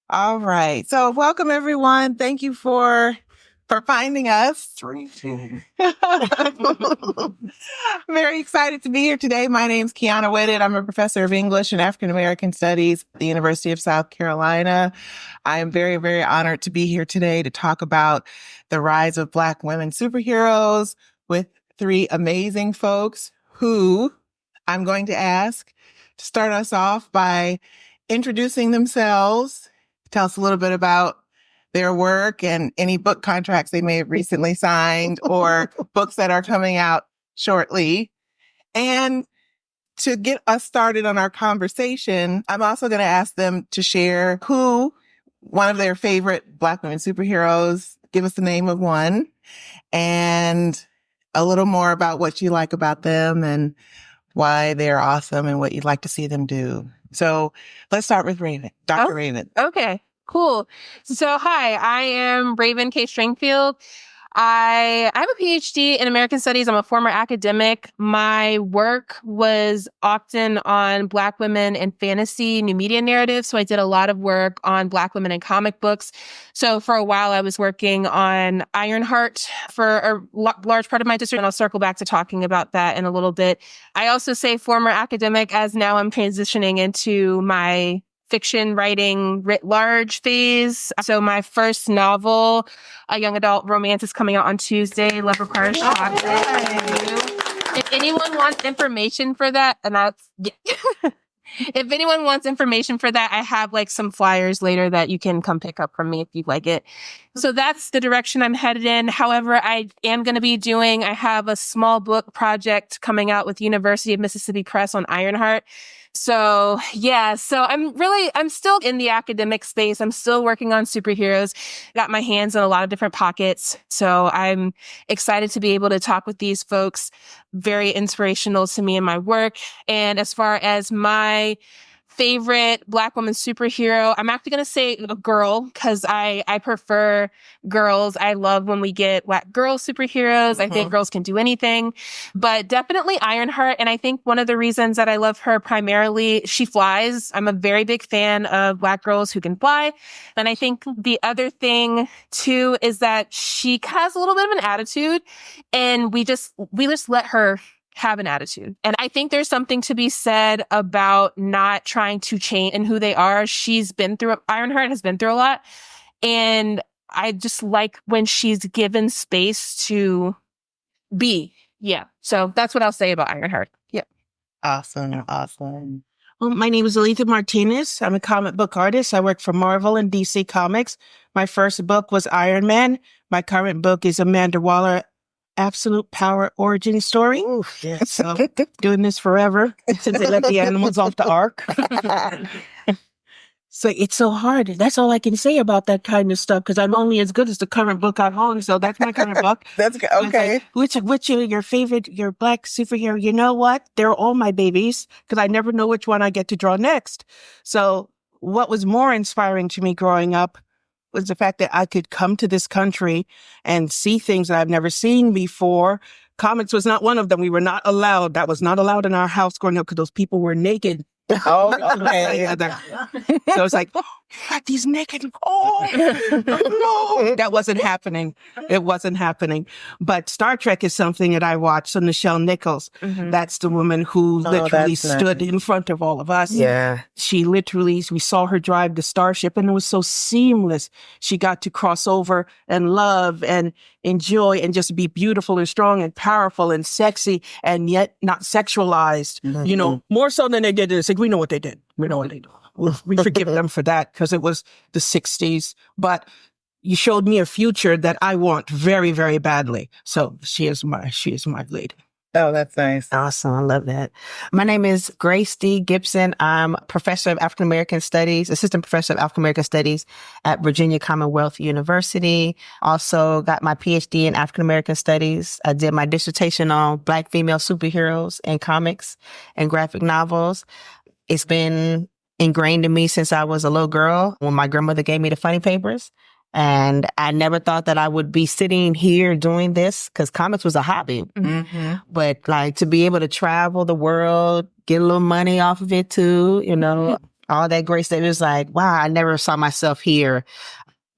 All right. So welcome everyone. Thank you for finding us. Very excited to be here today. My name's Qiana Whitted. I'm a professor of English and African American Studies at the University of South Carolina. I am very, very honored to be here today to talk about the rise of Black women superheroes with three amazing folks who I'm going to ask to start us off by introducing themselves. Tell us a little bit about their work and any book contracts they may have recently signed or books that are coming out shortly. And to get us started on our conversation, I'm also going to ask them to share one of their favorite Black women superheroes, give us the name of one, and a little more about what you like about them and why they're awesome and what you'd like to see them do. So let's start with Ravynn, Dr. Ravynn. Okay, cool. So hi, I am Ravynn K. Stringfield. I have a PhD in American Studies. I'm a former academic. My work was often on Black women and fantasy new media narratives. So I did a lot of work on Black women in comic books. So for a while, I was working on Ironheart for a large part of my dissertation, and I'll circle back to talking about that in a little bit. I also say former academic as now I'm transitioning into my fiction writing writ large phase. So my first novel, a young adult romance, is coming out on Tuesday, Love Requires Chocolate. If anyone wants information for that, if anyone wants information for that, I have some flyers later that you can come pick up from me if you like it. So that's the direction I'm headed in. However, I am going to be I have a small book project coming out with University of Mississippi Press on Ironheart. So I'm still in the academic space. I'm still working on superheroes. Got my hands in a lot of different pockets. So I'm excited to be able to talk with these folks. Very inspirational to me in my work. And as far as my favorite Black woman superhero, I'm actually going to say a girl because I prefer girls. I love when we get Black girl superheroes. I think girls can do anything, but definitely Ironheart. And I think one of the reasons that I love her primarily, she flies. I'm a very big fan of Black girls who can fly. And I think the other thing too is that she has a little bit of an attitude, and we just let her have an attitude. And I think there's something to be said about not trying to change in who they are. Ironheart has been through a lot. And I just like when she's given space to be. Yeah. So that's what I'll say about Ironheart. Yeah. Awesome. Well, my name is Alitha Martinez. I'm a comic book artist. I work for Marvel and DC Comics. My first book was Iron Man. My current book is Amanda Waller, Absolute Power origin story. Ooh, yeah. So doing this forever since they let the animals off the ark. So it's so hard. That's all I can say about that kind of stuff because I'm only as good as the current book I own. So that's my current book. That's good. Okay. Which your favorite, your Black superhero? You know what? They're all my babies because I never know which one I get to draw next. So what was more inspiring to me growing up was the fact that I could come to this country and see things that I've never seen before. Comics was not one of them. We were not allowed. That was not allowed in our house growing up because those people were naked. Oh, okay. So it's like, these naked. Oh, no. That wasn't happening. It wasn't happening. But Star Trek is something that I watched. So Nichelle Nichols, that's the woman who literally stood in front of all of us. Yeah. We saw her drive the starship and it was so seamless. She got to cross over and love and enjoy and just be beautiful and strong and powerful and sexy and yet not sexualized, more so than they did this. Like, we know what they did. We know what they do. We forgive them for that because it was the 60s. But you showed me a future that I want very, very badly. So she is my lead. Oh, that's nice. Awesome. I love that. My name is Grace D. Gipson. I'm professor of African American Studies, assistant professor of African American Studies at Virginia Commonwealth University. Also got my PhD in African American Studies. I did my dissertation on Black female superheroes in comics and graphic novels. It's been ingrained in me since I was a little girl when my grandmother gave me the funny papers. And I never thought that I would be sitting here doing this because comics was a hobby. Mm-hmm. But like to be able to travel the world, get a little money off of it too, all that great stuff. It was like, wow, I never saw myself here.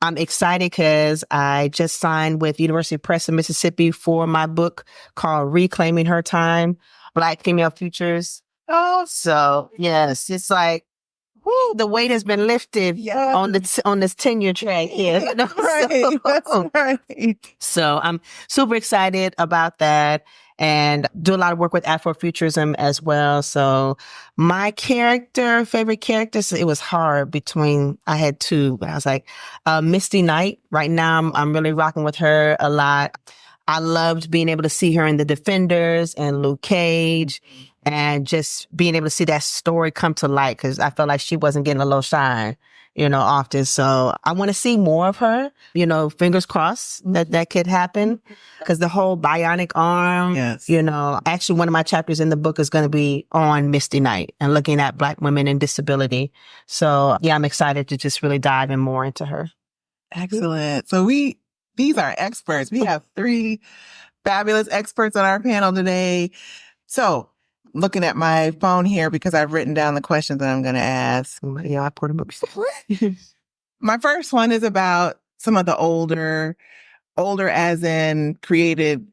I'm excited because I just signed with University Press in Mississippi for my book called Reclaiming Her Time, Black Female Futures. Oh, so yes, it's like, whoo, the weight has been lifted on this tenure track here. You know? Right. That's right. So I'm super excited about that and do a lot of work with Afrofuturism as well. So my favorite characters, it was hard I had two, but I was like, Misty Knight. Right now I'm really rocking with her a lot. I loved being able to see her in The Defenders and Luke Cage and just being able to see that story come to light because I felt like she wasn't getting a little shine, often. So I want to see more of her, fingers crossed that could happen because the whole bionic arm, actually one of my chapters in the book is going to be on Misty Knight and looking at Black women and disability. So yeah, I'm excited to just really dive in more into her. Excellent. So these are experts. We have 3 fabulous experts on our panel today. So looking at my phone here because I've written down the questions that I'm going to ask. Yeah, I poured them up. My first one is about some of the older as in created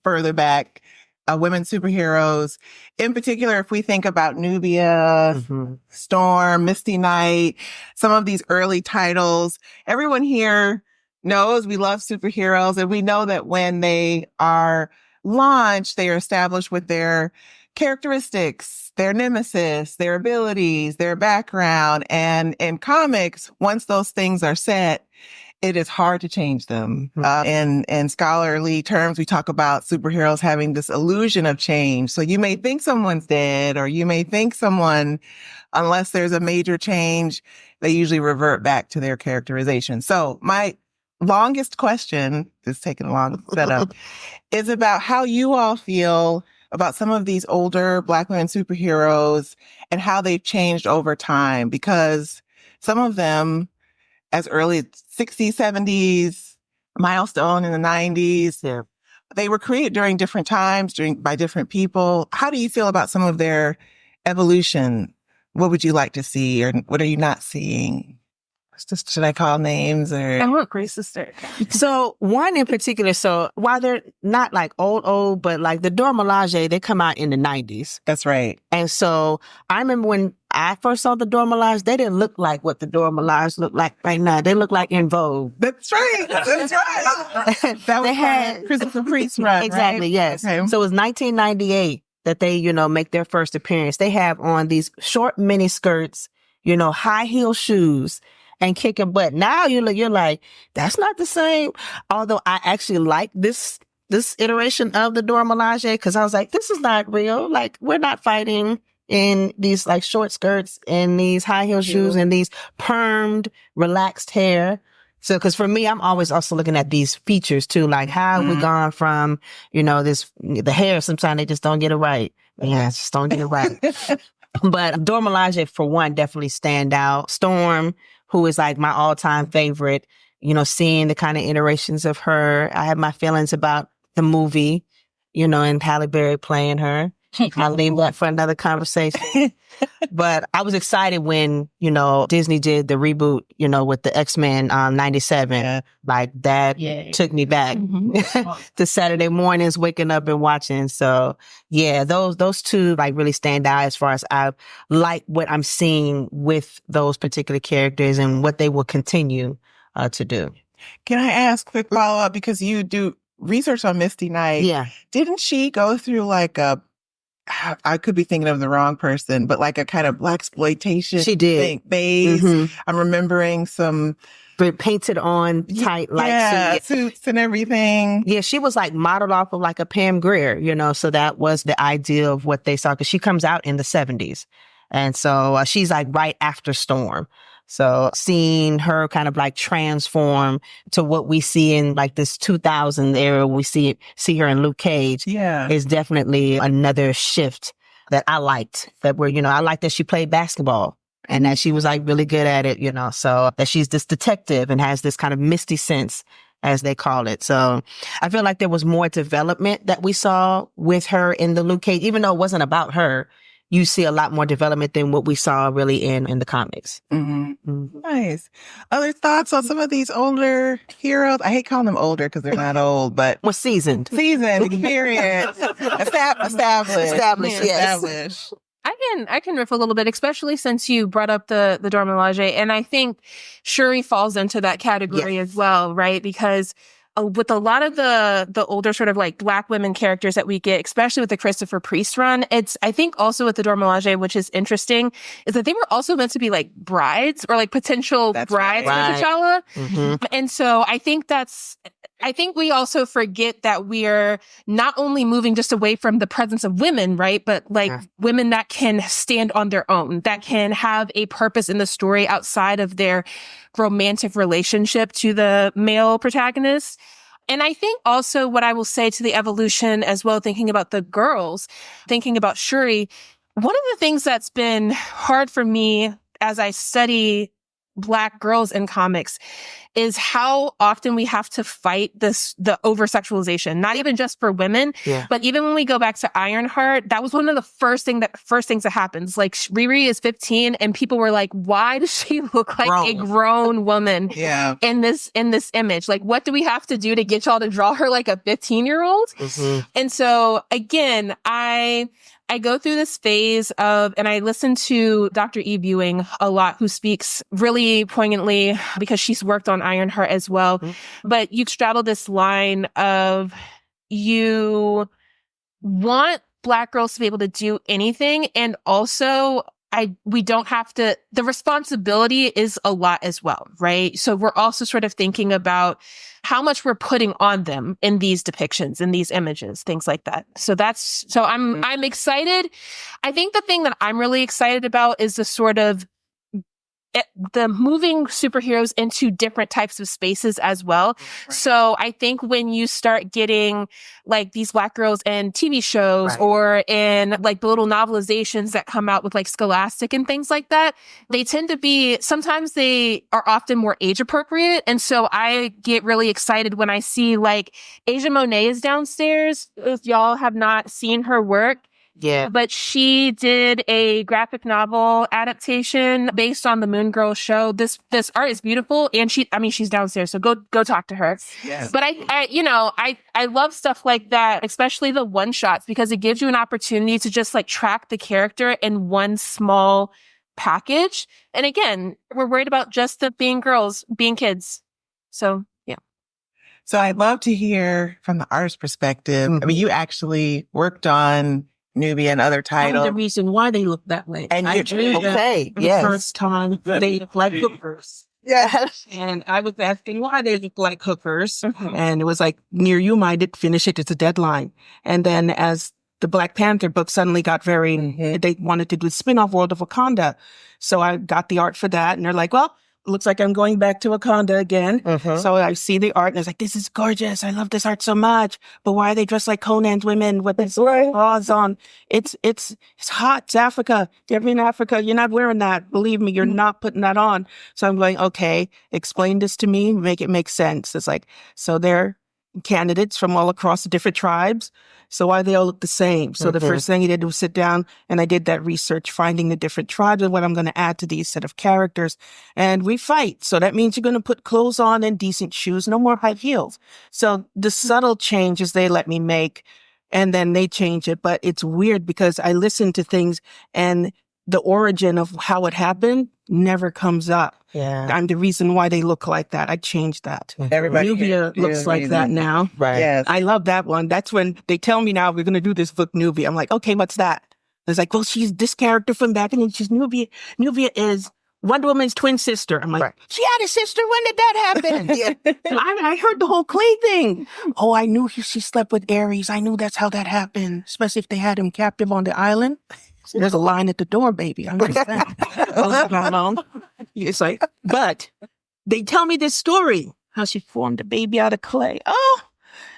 further back women superheroes. In particular, if we think about Nubia, Storm, Misty Knight, some of these early titles, everyone here knows we love superheroes, and we know that when they are launched, they are established with their characteristics, their nemesis, their abilities, their background. And in comics, once those things are set, it is hard to change them. In scholarly terms, we talk about superheroes having this illusion of change. So you may think someone's dead, or you may think someone, unless there's a major change, they usually revert back to their characterization. So my longest question, it's taking a long setup, is about how you all feel about some of these older Black women superheroes and how they've changed over time, because some of them as early as 60s, 70s, Milestone in the 90s, they were created during different times, by different people. How do you feel about some of their evolution? What would you like to see, or what are you not seeing? Should I call names, or? I want Grace to start. So one in particular, so while they're not like old, but like the Dora Milaje, they come out in the 90s. That's right. And so I remember when I first saw the Dora Milaje, they didn't look like what the Dora Milaje look like right now. They look like En Vogue. That's right. That's right. They had Christopher Priest run, exactly, right? yes. Okay. So it was 1998 that they, make their first appearance. They have on these short mini skirts, high heel shoes, and kicking butt. Now you're like, that's not the same. Although I actually like this iteration of the Dora Milaje because I was like, this is not real. Like, we're not fighting in these like short skirts and these high heel shoes and these permed, relaxed hair. So, because for me, I'm always also looking at these features too, like how have we gone from, the hair, sometimes they just don't get it right. Yeah, just don't get it right. But Dora Milaje, for one, definitely stand out. Storm, who is like my all-time favorite, seeing the kind of iterations of her. I have my feelings about the movie, and Halle Berry playing her. I'll leave that for another conversation. But I was excited when, Disney did the reboot, with the X-Men 97. Yeah. Like that took me back to Saturday mornings, waking up and watching. So yeah, those two like really stand out as far as I like what I'm seeing with those particular characters and what they will continue to do. Can I ask a quick follow-up? Because you do research on Misty Knight. Yeah. Didn't she go through like I could be thinking of the wrong person, but like a kind of blaxploitation she did phase. I'm remembering some painted on tight like suits and everything. Yeah, she was like modeled off of like a Pam Grier, so that was the idea of what they saw because she comes out in the 70s. And so she's like right after Storm. So seeing her kind of like transform to what we see in like this 2000 era, we see her in Luke Cage. Yeah, is definitely another shift that I liked. That I like that she played basketball and that she was like really good at it. So that she's this detective and has this kind of misty sense, as they call it. So I feel like there was more development that we saw with her in the Luke Cage, even though it wasn't about her. you see a lot more development than what we saw really in the comics. Nice. Other thoughts on some of these older heroes? I hate calling them older because they're not old, but More seasoned. experience, established, yes. I can riff a little bit, especially since you brought up the Dora Milaje, and I think Shuri falls into that category as well, right? Because with a lot of the older sort of like Black women characters that we get, especially with the Christopher Priest run, I think also with the Dora Milaje, which is interesting, is that they were also meant to be like brides or like potential brides for T'Challa. And so I think we also forget that we're not only moving just away from the presence of women, right? But like women that can stand on their own, that can have a purpose in the story outside of their romantic relationship to the male protagonist. And I think also what I will say to the evolution as well, thinking about the girls, thinking about Shuri, one of the things that's been hard for me as I study Black girls in comics is how often we have to fight the over-sexualization, not even just for women, but even when we go back to Ironheart, that was one of the first things that happens. Like Riri is 15 and people were like, why does she look like a grown woman in this image? Like, what do we have to do to get y'all to draw her like a 15-year-old? And so again, I go through this phase and I listen to Dr. Eve Ewing a lot, who speaks really poignantly because she's worked on Ironheart as well. But you straddle this line of you want Black girls to be able to do anything. And also we don't have to, the responsibility is a lot as well, right? So we're also sort of thinking about how much we're putting on them in these depictions, in these images, things like that. So I'm excited. I think the thing that I'm really excited about is the sort of the moving superheroes into different types of spaces as well. So I think when you start getting like these Black girls in TV shows or in like the little novelizations that come out with like Scholastic and things like that, they tend to be, sometimes they are often more age appropriate. And so I get really excited when I see like Asia Monet is downstairs. If y'all have not seen her work, but she did a graphic novel adaptation based on the Moon Girl show. This art is beautiful, and she's downstairs, so go talk to her. But I love stuff like that, especially the one shots, because it gives you an opportunity to just like track the character in one small package. And again, we're worried about just the being girls, being kids. So yeah. So I'd love to hear from the artist's perspective. I mean, you actually worked on Nubia and other titles. The reason why they look that way. And I drew them the first time they look like hookers. And I was asking why they look like hookers. And it was like, near you, I did finish it. It's a deadline. And then as the Black Panther book suddenly got they wanted to do the spin-off World of Wakanda. So I got the art for that. And they're like, well, looks like I'm going back to Wakanda again. So I see the art and I was like, this is gorgeous. I love this art so much. But why are they dressed like Conan's women with this claws on? It's hot. It's Africa. You're in Africa. You're not wearing that. Believe me, you're not putting that on. So I'm going, okay, explain this to me. Make it make sense. It's like, so they're candidates from all across the different tribes. So why they all look the same? So the first thing he did was sit down and I did that research, finding the different tribes and what I'm going to add to these set of characters. And we fight. So that means you're going to put clothes on and decent shoes, no more high heels. So the subtle changes they let me make, and then they change it. But it's weird because I listen to things and the origin of how it happened never comes up. I'm the reason why they look like that. I changed that. Everybody Nubia looks like that now. I love that one. That's when they tell me now we're going to do this book Nubia. I'm like, okay, what's that? It's like, well, she's this character from back and then she's Nubia. Nubia is Wonder Woman's twin sister. I'm like, she had a sister? When did that happen? I heard the whole Clay thing. Oh, I knew she slept with Ares. I knew that's how that happened, especially if they had him captive on the island. So there's a line at the door, baby. I understand. It's like, but they tell me this story, how she formed a baby out of clay. Oh,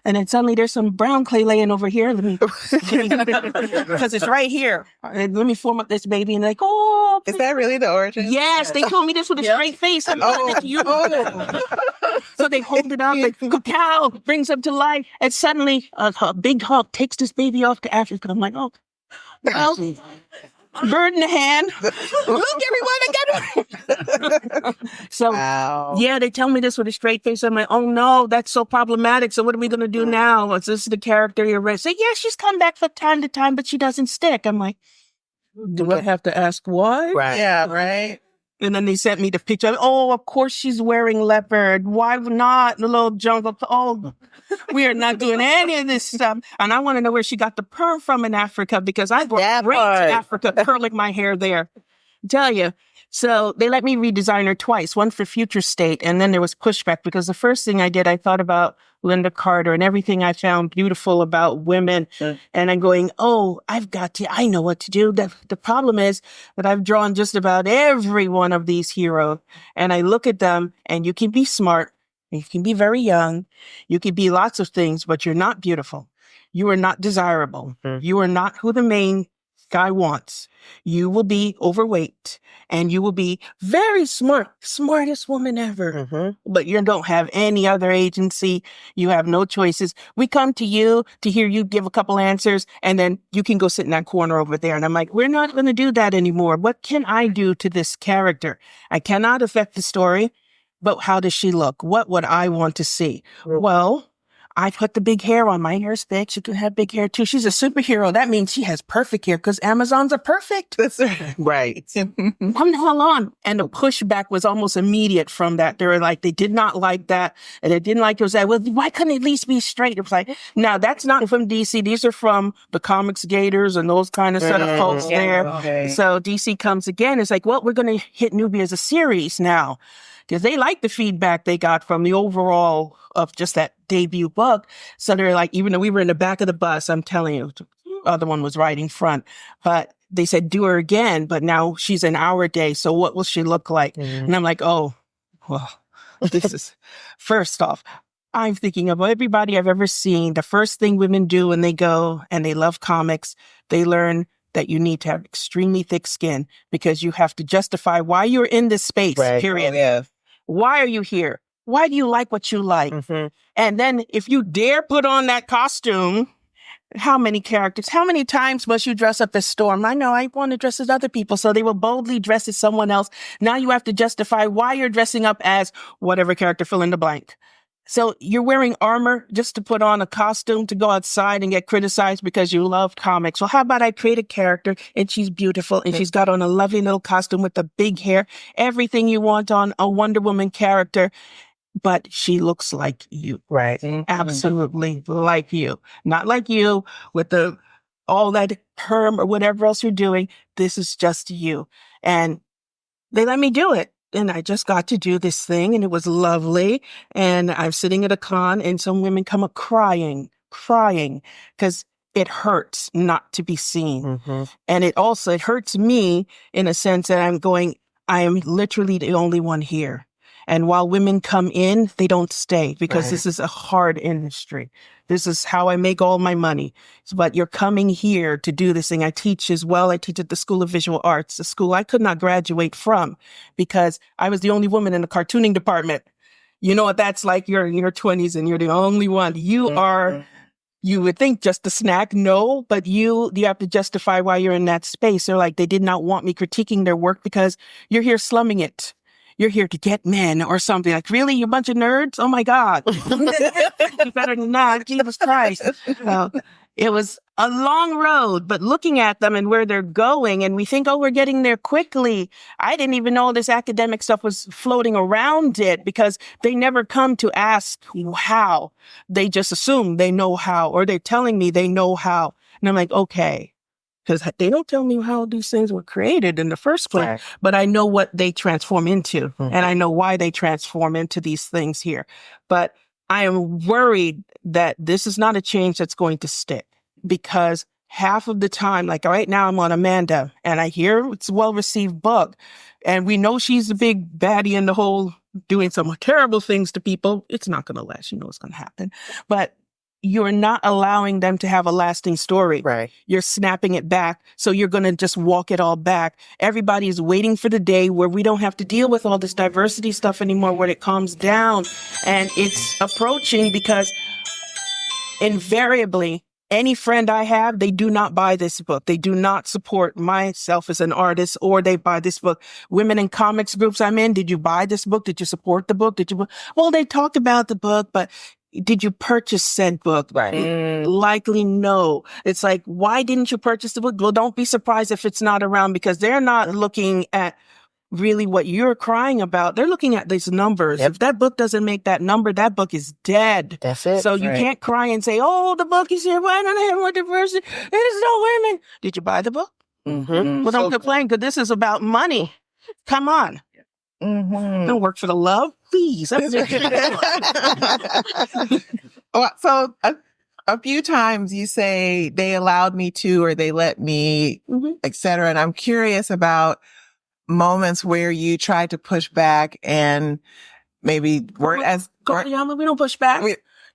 and then suddenly there's some brown clay laying over here. Because it's right here. Let me form up this baby. And like, oh. Is that really the origin? Yes, they told me this with a straight face. So they hold it up and cow brings up to life. And suddenly a big hawk takes this baby off to Africa. I'm like, oh. Well, bird in the hand. Look, everyone, I got it. So, yeah, they tell me this with a straight face. I'm like, oh no, that's so problematic. So what are we going to do now? Is this the character you're ready? Say, yeah, she's come back from time to time, but she doesn't stick. I'm like, do I have to ask why? Right. Yeah, right. And then they sent me the picture. Oh, of course she's wearing leopard. Why not the little jungle? Oh, we are not doing any of this stuff. And I want to know where she got the perm from in Africa, because I went great to Africa curling my hair there. Tell you. So they let me redesign her twice, one for Future State, and then there was pushback, because the first thing I did, I thought about Linda Carter and everything I found beautiful about women. And I'm going, oh, I know what to do. The problem is that I've drawn just about every one of these heroes, and I look at them, and you can be smart, you can be very young, you can be lots of things, but you're not beautiful. You are not desirable. You are not who the main guy wants. You will be overweight, and you will be very smart, smartest woman ever. But you don't have any other agency. You have no choices. We come to you to hear you give a couple answers, and then you can go sit in that corner over there. And I'm like, we're not going to do that anymore. What can I do to this character? I cannot affect the story, but how does she look? What would I want to see? Well, I put the big hair on. My hair's thick. She could have big hair too. She's a superhero. That means she has perfect hair, because Amazons are perfect. That's right. Right. Come the hell on. And the pushback was almost immediate from that. They were like, they did not like that. And they didn't like it. Was like, well, why couldn't it at least be straight? It was like, no, that's not from DC. These are from the Comics Gators and those kind of sort of folks there. Okay. So DC comes again. It's like, well, we're going to hit Newbie as a series now, because they like the feedback they got from the overall of just that debut book. So they're like, even though we were in the back of the bus, I'm telling you, the other one was right in front, but they said, do her again, but now she's in our day. So what will she look like? And I'm like, oh, well, this is, first off, I'm thinking of everybody I've ever seen. The first thing women do when they go and they love comics, they learn that you need to have extremely thick skin, because you have to justify why you're in this space, period. Why are you here? Why do you like what you like? And then if you dare put on that costume, how many characters, how many times must you dress up as Storm? I know I want to dress as other people, so they will boldly dress as someone else. Now you have to justify why you're dressing up as whatever character, fill in the blank. So you're wearing armor just to put on a costume to go outside and get criticized because you love comics. Well, how about I create a character and she's beautiful and she's got on a lovely little costume with the big hair, everything you want on a Wonder Woman character, but she looks like you. Right. Absolutely like you. Not like you with all that perm or whatever else you're doing. This is just you. And they let me do it. And I just got to do this thing, and it was lovely. And I'm sitting at a con, and some women come up crying, because it hurts not to be seen. And it hurts me in a sense that I am literally the only one here. And while women come in, they don't stay, because this is a hard industry. This is how I make all my money. But you're coming here to do this thing. I teach as well. I teach at the School of Visual Arts, a school I could not graduate from because I was the only woman in the cartooning department. You know what that's like? You're in your 20s and you're the only one. You are, you would think just a snack. No, but you have to justify why you're in that space. They're like, they did not want me critiquing their work because you're here slumming it. You're here to get men or something. Like, really? You bunch of nerds? Oh my God. Better than that. Jesus Christ. So it was a long road, but looking at them and where they're going, and we think, oh, we're getting there quickly. I didn't even know this academic stuff was floating around it because they never come to ask how. They just assume they know how, or they're telling me they know how. And I'm like, okay. Because they don't tell me how these things were created in the first place, but I know what they transform into, and I know why they transform into these things here. But I am worried that this is not a change that's going to stick, because half of the time, like right now I'm on Amanda, and I hear it's a well-received book, and we know she's the big baddie in the whole doing some terrible things to people. It's not going to last. You know what's going to happen. But you're not allowing them to have a lasting story. Right. You're snapping it back. So you're going to just walk it all back. Everybody is waiting for the day where we don't have to deal with all this diversity stuff anymore, where it calms down. And it's approaching because invariably Any friend I have, they do not buy this book. They do not support myself as an artist, or they buy this book. Women in comics groups I'm in, did you buy this book? Did you support the book? Well, they talked about the book, but did you purchase said book? Right. Likely no. It's like, why didn't you purchase the book? Well, don't be surprised if it's not around, because they're not looking at really what you're crying about. They're looking at these numbers. Yep. If that book doesn't make that number, that book is dead. That's it. So you can't cry and say, oh, the book is here. Why don't I have more diversity? There's no women. Did you buy the book? Mm-hmm. Well, don't complain, because this is about money. Come on. Don't work for the love, please. Well, so a few times you say they allowed me to, or they let me, et cetera. And I'm curious about moments where you tried to push back and maybe weren't as... We don't push back.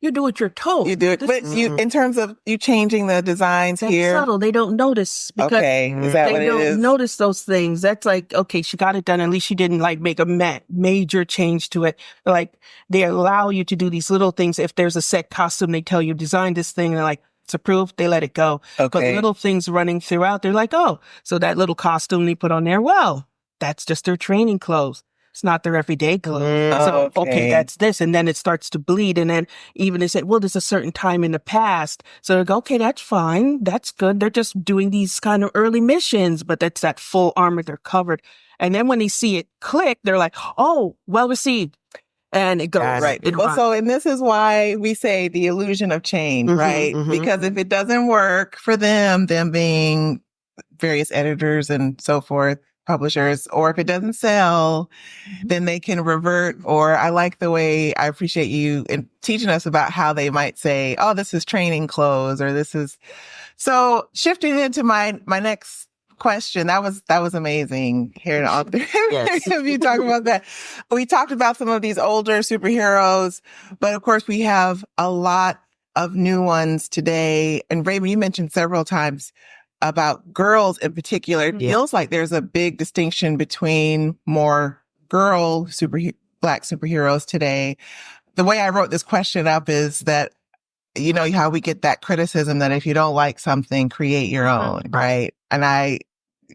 You do what you're told. You do it. But you, in terms of you changing the designs That's here. subtle. They don't notice. Because Okay. Is that what they it don't is? notice those things. That's like, okay, she got it done. At least she didn't like make a major change to it. Like, they allow you to do these little things. If there's a set costume, they tell you design this thing. And they're like, it's approved. They let it go. Okay. But the little things running throughout, they're like, oh, so that little costume they put on there, well, that's just their training clothes. It's not their everyday clothes. So, okay, that's this. And then it starts to bleed. And then even they say, well, there's a certain time in the past. So they go, okay, that's fine. That's good. They're just doing these kind of early missions, but that's that full armor. They're covered. And then when they see it click, they're like, oh, well received. And it goes. Right. And this is why we say the illusion of change, right? Because if it doesn't work for them being various editors and so forth, publishers, or if it doesn't sell, then they can revert. Or I like the way, I appreciate you in teaching us about how they might say, oh, this is training clothes, or this is... So shifting into my next question, that was amazing hearing all three of you talk about that. We talked about some of these older superheroes, but of course we have a lot of new ones today. And Ravynn, you mentioned several times about girls in particular. It feels like there's a big distinction between more girl Black superheroes today. The way I wrote this question up is that, you know, how we get that criticism that if you don't like something, create your own, right? And I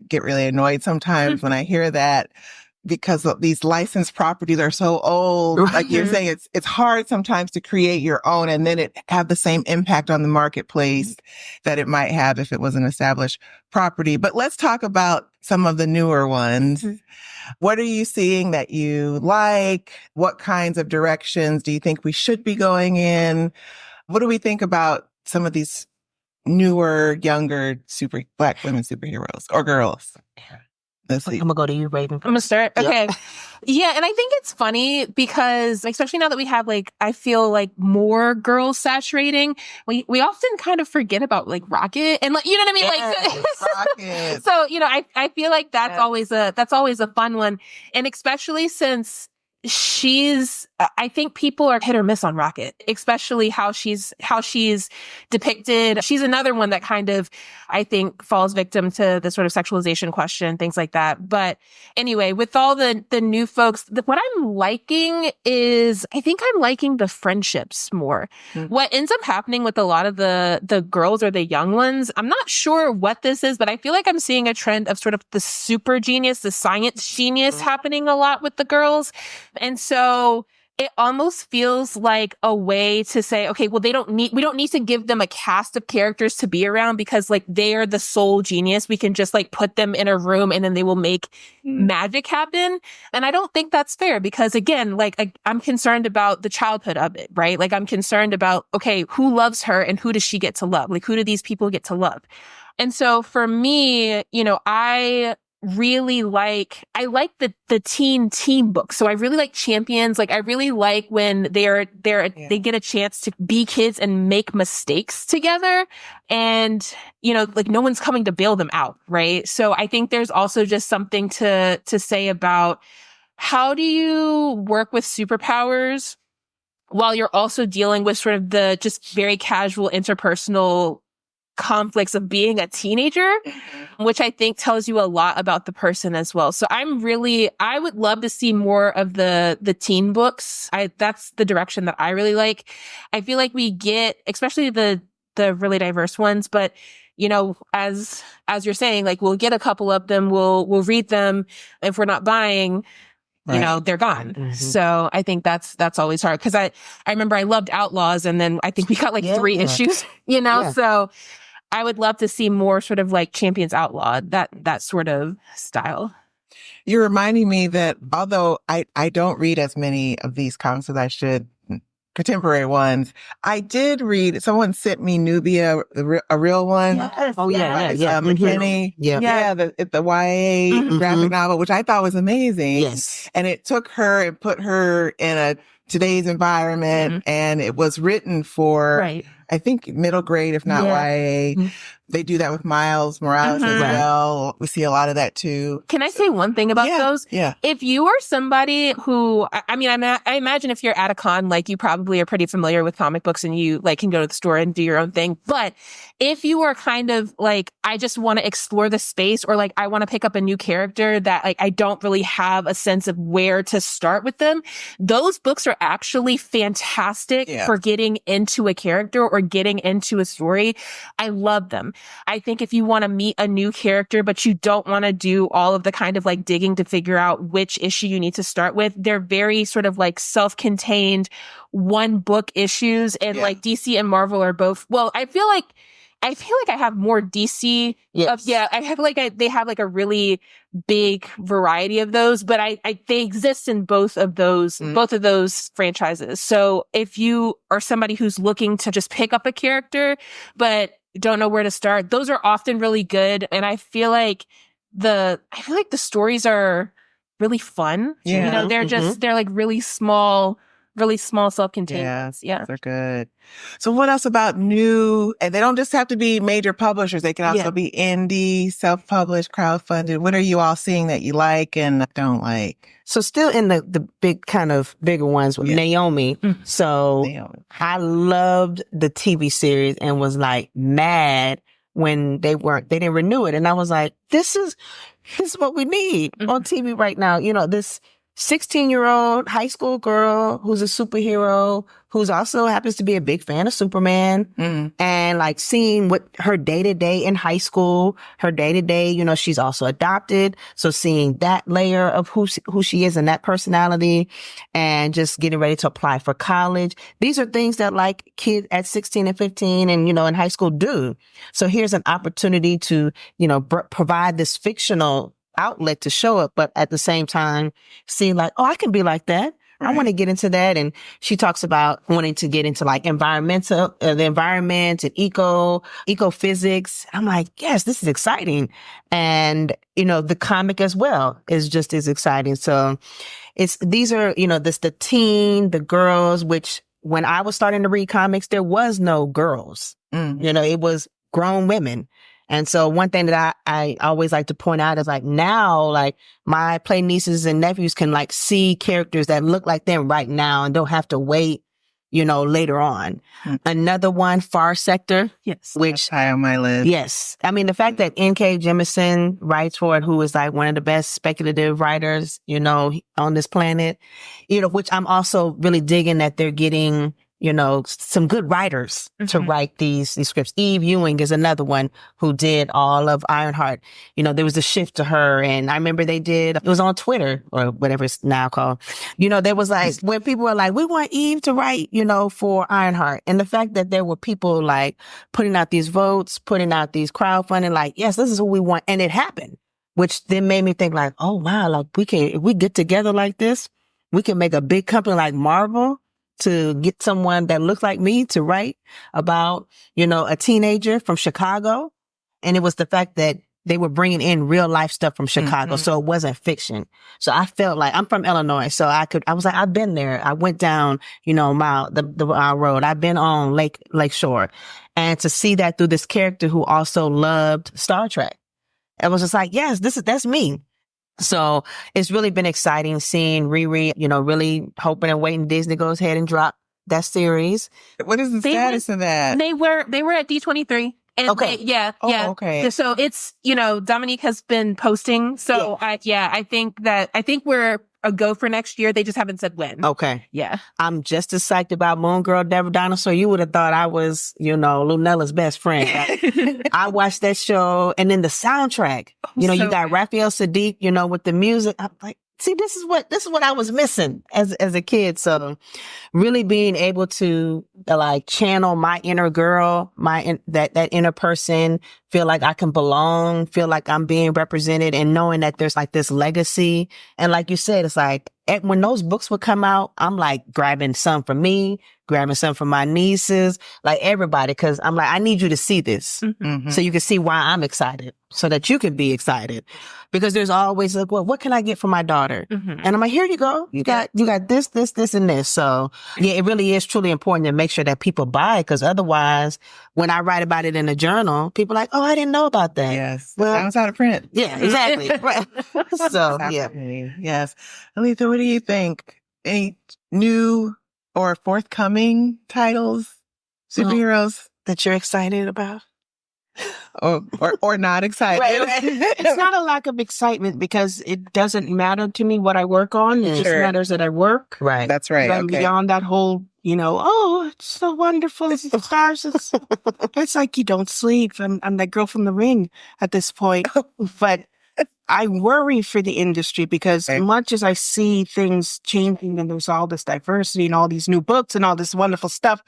get really annoyed sometimes when I hear that, because these licensed properties are so old. Like you're saying, it's hard sometimes to create your own and then it have the same impact on the marketplace that it might have if it was an established property. But let's talk about some of the newer ones. What are you seeing that you like? What kinds of directions do you think we should be going in? What do we think about some of these newer, younger Black women superheroes or girls? Let's see. I'm gonna go to you, Ravynn. I'm gonna start. Okay. Yeah. And I think it's funny because, especially now that we have I feel like more girls saturating, we often kind of forget about Rocket and you know what I mean? Rocket. So, you know, I feel like that's always a fun one. And especially since I think people are hit or miss on Rocket, especially how she's depicted. She's another one that kind of, I think, falls victim to the sort of sexualization question, things like that. But anyway, with all the new folks, what I'm liking is, I think I'm liking the friendships more. What ends up happening with a lot of the girls or the young ones, I'm not sure what this is, but I feel like I'm seeing a trend of sort of the super genius, the science genius happening a lot with the girls. And so it almost feels like a way to say, okay, well, we don't need to give them a cast of characters to be around because they are the sole genius. We can just put them in a room and then they will make magic happen. And I don't think that's fair because again, I'm concerned about the childhood of it, right? I'm concerned about, okay, who loves her and who does she get to love? Who do these people get to love? And so for me, you know, I really like the teen books. So I really like Champions. I really like when they get a chance to be kids and make mistakes together. And, you know, no one's coming to bail them out. Right. So I think there's also just something to say about how do you work with superpowers while you're also dealing with sort of the just very casual interpersonal conflicts of being a teenager, which I think tells you a lot about the person as well. So I would love to see more of the teen books. That's the direction that I really like. I feel like we get, especially the the really diverse ones. But, you know, as you're saying, like, we'll get a couple of them, we'll read them. If we're not buying, you know, they're gone. Mm-hmm. So I think that's always hard. Cause I remember I loved Outlaws, and then I think we got like 3 issues, you know? Yeah. So I would love to see more sort of like Champions Outlawed, that sort of style. You're reminding me that although I don't read as many of these comics as I should, contemporary ones, I did read, someone sent me Nubia, a real one. Yes. Oh, yeah. McKinney. Yeah. The YA graphic novel, which I thought was amazing. Yes. And it took her and put her in today's environment, and it was written for, I think, middle grade, if not YA. They do that with Miles Morales as well. We see a lot of that too. Can I say one thing about those? Yeah. If you are somebody who, I mean, I imagine if you're at a con, like, you probably are pretty familiar with comic books and you like can go to the store and do your own thing. But if you are kind of like, I just want to explore the space, or like, I want to pick up a new character that like, I don't really have a sense of where to start with them, those books are actually fantastic for getting into a character or getting into a story. I love them. I think if you want to meet a new character, but you don't want to do all of the kind of like digging to figure out which issue you need to start with, they're very sort of like self-contained 1-book issues. And like DC and Marvel are both, well, I feel like I have more DC. Yes. I have like, they have like a really big variety of those, but they exist in both of those franchises. So if you are somebody who's looking to just pick up a character, but don't know where to start, those are often really good. And I feel like the stories are really fun. Yeah. You know, they're like really small, self-contained. Yeah. They're good. So what else about new, and they don't just have to be major publishers. They can also be indie, self-published, crowdfunded. What are you all seeing that you like and don't like? So still in the big kind of bigger ones with Naomi. So I loved the TV series and was like mad when they didn't renew it. And I was like, this is what we need on TV right now. You know, this 16-year-old high school girl who's a superhero, who's also happens to be a big fan of Superman, and like seeing what her day-to-day in high school, her day-to-day, you know, she's also adopted. So seeing that layer of who she is and that personality, and just getting ready to apply for college. These are things that like kids at 16 and 15 and, you know, in high school do. So here's an opportunity to, you know, provide this fictional outlet to show it, but at the same time, seeing like, oh, I can be like that. I want to get into that. And she talks about wanting to get into like the environment and ecophysics. I'm like, yes, this is exciting. And, you know, the comic as well is just as exciting. So these are, you know, the girls, which when I was starting to read comics, there was no girls, you know, it was grown women. And so one thing that I always like to point out is like now, like my play nieces and nephews can like see characters that look like them right now and don't have to wait, you know, later on. Another one, Far Sector. Yes. Which that's high on my list. Yes. I mean, the fact that N.K. Jemisin writes for it, who is like one of the best speculative writers, you know, on this planet, you know, which I'm also really digging that they're getting, you know, some good writers to write these scripts. Eve Ewing is another one who did all of Ironheart. You know, there was a shift to her. And I remember it was on Twitter or whatever it's now called. You know, there was like, when people were like, we want Eve to write, you know, for Ironheart. And the fact that there were people like putting out these votes, putting out these crowdfunding, like, yes, this is who we want. And it happened, which then made me think like, oh, wow, like if we get together like this, we can make a big company like Marvel to get someone that looks like me to write about, you know, a teenager from Chicago. And it was the fact that they were bringing in real life stuff from Chicago. So it wasn't fiction. So I felt like I'm from Illinois. So I was like, I've been there. I went down, you know, the road. I've been on Lake Shore, and to see that through this character who also loved Star Trek, it was just like, yes, that's me. So it's really been exciting seeing Riri, you know, really hoping and waiting Disney goes ahead and drop that series. What is the status of that? They were at D23. And okay. Okay. So it's, you know, Dominique has been posting. So I think a go for next year. They just haven't said when. Okay. Yeah. I'm just as psyched about Moon Girl, Devil Dinosaur. You would have thought I was, Lunella's best friend. I watched that show, and then the soundtrack. You So got Raphael Sadiq, with the music. I'm like, see, this is what I was missing as a kid. So really being able to channel my inner girl, that inner person, feel like I can belong, feel like I'm being represented, and knowing that there's this legacy. And like you said, it's when those books would come out, I'm grabbing some for me, grabbing some for my nieces, everybody. Cause I'm I need you to see this so you can see why I'm excited, so that you can be excited. Because there's always well, what can I get for my daughter? And I'm here you go. You got this, and this. So yeah, it really is truly important to make sure that people buy it. Cause otherwise, when I write about it in a journal, people are like, oh, I didn't know about that. Yes. Well, That was out of print. yeah, exactly. Right. So yeah. Yes. Alitha, what do you think? Any new or forthcoming titles, superheroes That you're excited about? or not excited? Right. It's not a lack of excitement because it doesn't matter to me what I work on. It just matters that I work. Right. That's right. I'm Okay. beyond that whole, oh, it's so wonderful. It's the stars. It's like you don't sleep. I'm that girl from The Ring at this point. But I worry for the industry because much as I see things changing and there's all this diversity and all these new books and all this wonderful stuff,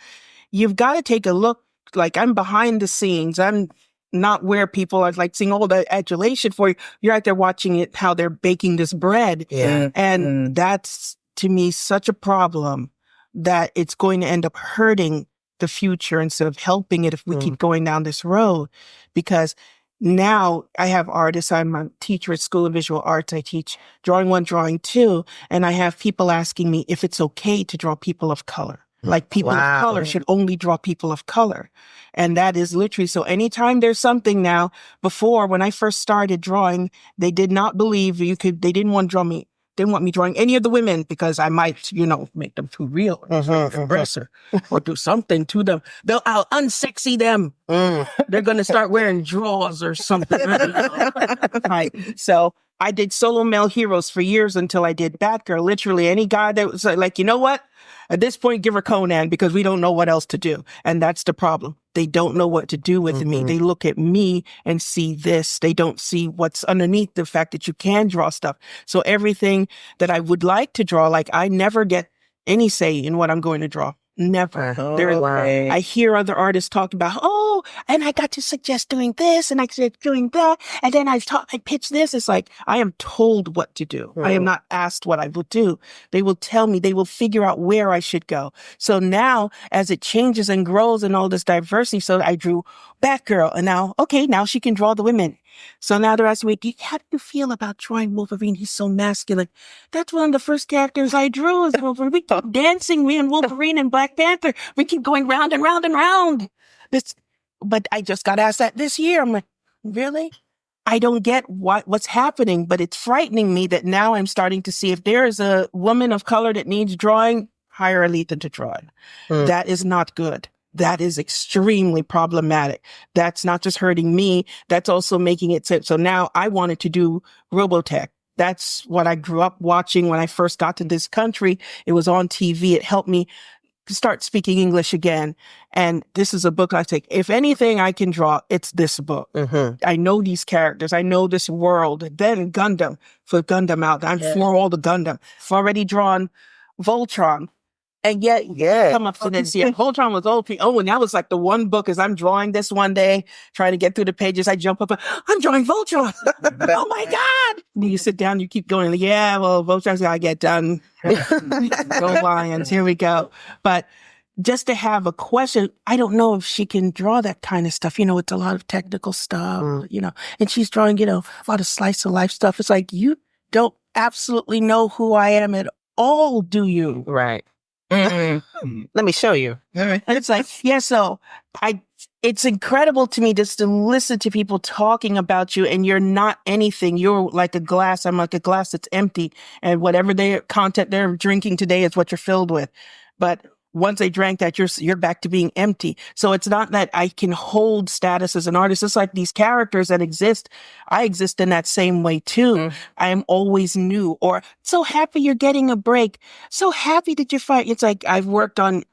you've got to take a look. I'm behind the scenes. I'm not where people are seeing all the adulation for you. You're out there watching it, how they're baking this bread. Yeah. And that's, to me, such a problem that it's going to end up hurting the future instead of helping it if we keep going down this road. Because now I have artists. I'm a teacher at School of Visual Arts. I teach drawing 1, drawing 2. And I have people asking me if it's okay to draw people of color. People of color should only draw people of color. And that is literally, so anytime there's something now, before when I first started drawing, they did not believe they didn't want to draw me. Didn't want me drawing any of the women because I might, make them too real or do something to them. I'll unsexy them. They're going to start wearing drawers or something. Right. So I did solo male heroes for years until I did Batgirl. Literally any guy that was you know what? At this point, give her Conan because we don't know what else to do. And that's the problem. They don't know what to do with me. They look at me and see this. They don't see what's underneath the fact that you can draw stuff. So everything that I would like to draw, I never get any say in what I'm going to draw. Never. I hear other artists talk about, and I got to suggest doing this and I said doing that. And then I pitch this. It's I am told what to do. I am not asked what I will do. They will tell me, they will figure out where I should go. So now as it changes and grows and all this diversity, so I drew Batgirl and now she can draw the women. So now they're asking me, how do you feel about drawing Wolverine? He's so masculine. That's one of the first characters I drew is Wolverine. We keep dancing, me and Wolverine and Black Panther. We keep going round and round and round. But I just got asked that this year. I'm like, really? I don't get what's happening, but it's frightening me that now I'm starting to see if there is a woman of color that needs drawing, hire Alitha to draw it. That is not good. That is extremely problematic. That's not just hurting me. That's also making it so now I wanted to do Robotech. That's what I grew up watching when I first got to this country. It was on TV. It helped me start speaking English again. And this is a book I take. If anything I can draw, it's this book. I know these characters. I know this world. Then Gundam, for Gundam out. I'm for all the Gundam. I've already drawn Voltron. And yet, come up to this year. Voltron was old. And that was the one book as I'm drawing this one day, trying to get through the pages. I jump up, I'm drawing Voltron. Oh my God. And you sit down, you keep going, Voltron's got to get done. Go Lions, here we go. But just to have a question, I don't know if she can draw that kind of stuff. It's a lot of technical stuff, and she's drawing, a lot of slice of life stuff. It's you don't absolutely know who I am at all, do you? Right. Let me show you. And it's so it's incredible to me just to listen to people talking about you and you're not anything. You're like a glass. I'm like a glass that's empty and whatever content they're drinking today is what you're filled with. But once they drank that, you're back to being empty. So it's not that I can hold status as an artist. It's like these characters that exist. I exist in that same way too. I am always new, or so happy you're getting a break. So happy that you fight. It's like I've worked on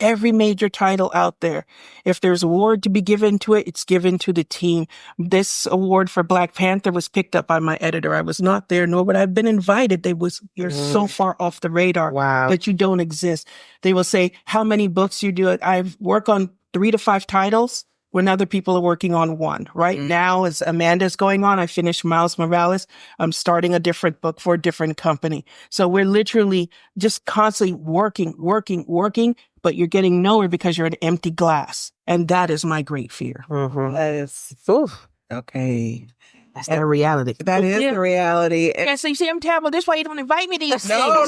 every major title out there. If there's an award to be given to it, it's given to the team. This award for Black Panther was picked up by my editor. I was not there, nor would I have been invited. You're so far off the radar that you don't exist. They will say, how many books you do it? I've worked on 3 to 5 titles when other people are working on 1. Right now, as Amanda's going on, I finished Miles Morales. I'm starting a different book for a different company. So we're literally just constantly working, but you're getting nowhere because you're an empty glass. And that is my great fear. That is, okay. That's the reality. That is the reality. Yeah, so you see, I'm terrible. This is why you don't invite me to these things. No.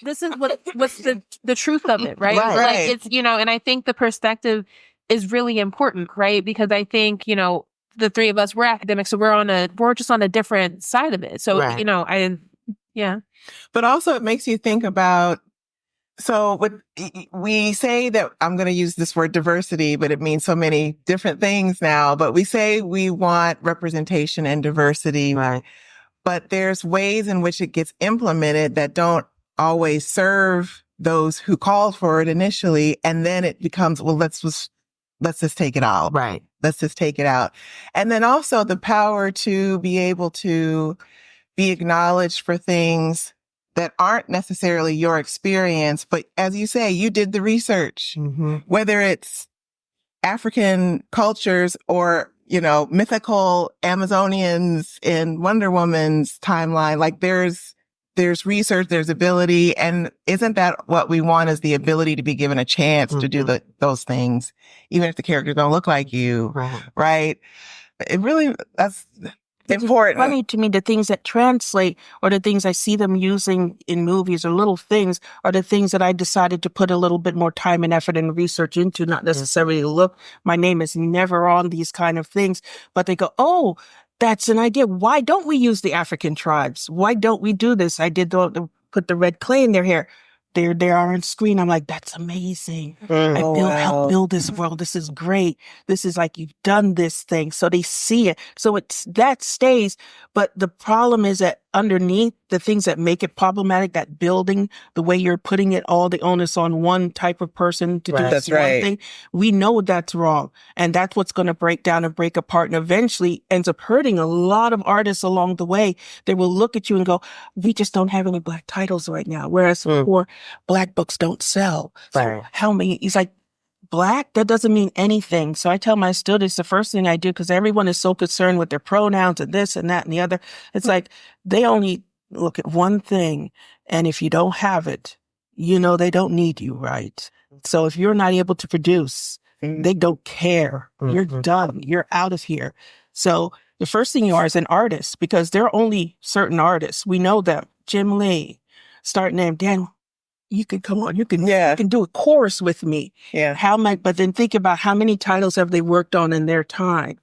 This is what's the truth of it, right? Right. Like it's, and I think the perspective is really important, right? Because I think, the 3 of us, we're academics, so we're just on a different side of it. So, But also it makes you think about, so we say that, I'm going to use this word diversity, but it means so many different things now, but we say we want representation and diversity, Right. but there's ways in which it gets implemented that don't always serve those who called for it initially. And then it becomes, well, let's just take it out. Right. Let's just take it out. And then also the power to be able to be acknowledged for things that aren't necessarily your experience, but as you say, you did the research, whether it's African cultures or, mythical Amazonians in Wonder Woman's timeline. Like there's research, there's ability. And isn't that what we want, is the ability to be given a chance to do those things, even if the characters don't look like you. Right. It really, that's important. Funny to me, the things that translate or the things I see them using in movies or little things are the things that I decided to put a little bit more time and effort and research into, not necessarily look. My name is never on these kind of things, but they go, oh, that's an idea. Why don't we use the African tribes? Why don't we do this? I did put the red clay in their hair. There they are on screen. I'm like, that's amazing. Help build this world. This is great. This is like, you've done this thing. So they see it. So that stays. But the problem is that underneath the things that make it problematic, that building, the way you're putting it, all the onus on one type of person to do this one thing, we know that's wrong. And that's what's going to break down and break apart and eventually ends up hurting a lot of artists along the way. They will look at you and go, we just don't have any Black titles right now. Whereas before, Black books don't sell. So how many? He's like, Black? That doesn't mean anything. So I tell my students, the first thing I do, because everyone is so concerned with their pronouns and this and that and the other, it's like they only look at one thing. And if you don't have it, they don't need you, right? So if you're not able to produce, they don't care. You're done. You're out of here. So the first thing you are is an artist, because there are only certain artists. We know them. Jim Lee, start name Dan. You can come on. You can do a chorus with me. Yeah. But then think about how many titles have they worked on in their time.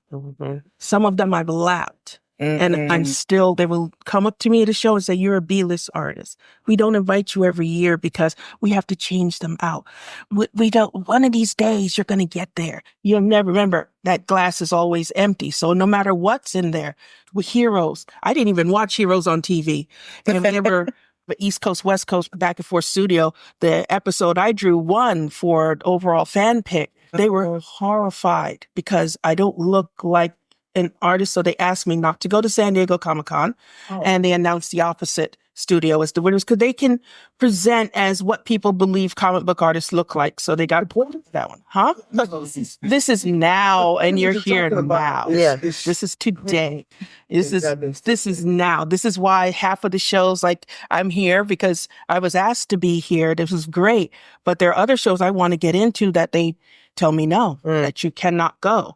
Some of them I've lapped. And I'm still, they will come up to me at a show and say, you're a B-list artist. We don't invite you every year because we have to change them out. We don't, one of these days you're going to get there. You'll never remember that glass is always empty. So no matter what's in there with Heroes, I didn't even watch Heroes on TV. And whenever the East Coast, West Coast, back and forth studio, the episode I drew won for overall fan pick. They were horrified because I don't look like an artist. So they asked me not to go to San Diego Comic-Con and they announced the opposite studio as the winners because they can present as what people believe comic book artists look like. So they got a point for that one. Huh? This is now and you're here now. Yeah. This is today. This is now. This is why half of the shows, like I'm here because I was asked to be here. This was great. But there are other shows I want to get into that they tell me no, that you cannot go.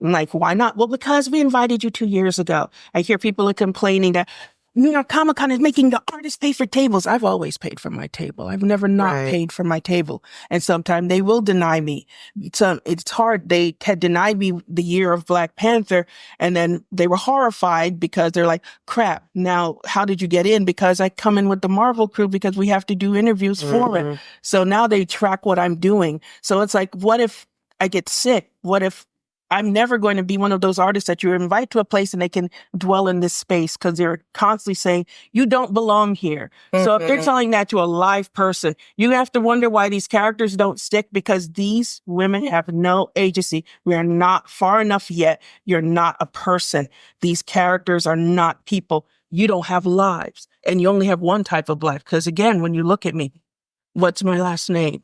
I'm like, why not? Well, because we invited you 2 years ago. I hear people are complaining that New York Comic Con is making the artists pay for tables. I've always paid for my table. I've never not Right. paid for my table. And sometimes they will deny me. It's hard. They had denied me the year of Black Panther, and then they were horrified because they're like, crap, now how did you get in? Because I come in with the Marvel crew because we have to do interviews for it. So now they track what I'm doing. So it's like, what if I get sick? What if I'm never going to be one of those artists that you invite to a place and they can dwell in this space because they're constantly saying, you don't belong here. So if they're telling that to a live person, you have to wonder why these characters don't stick, because these women have no agency. We are not far enough yet. You're not a person. These characters are not people. You don't have lives, and you only have one type of life. Because again, when you look at me, what's my last name?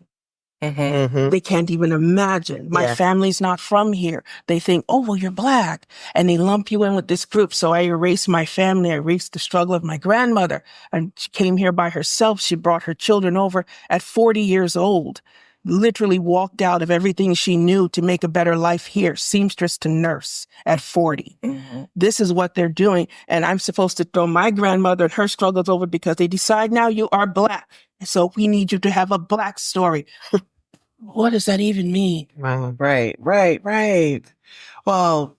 They can't even imagine. My family's not from here. They think, oh, well, you're Black. And they lump you in with this group. So I erase my family. I erase the struggle of my grandmother. And she came here by herself. She brought her children over at 40 years old. Literally walked out of everything she knew to make a better life here. Seamstress to nurse at 40. This is what they're doing. And I'm supposed to throw my grandmother and her struggles over because they decide now you are Black. So we need you to have a Black story. What does that even mean? Right. Well,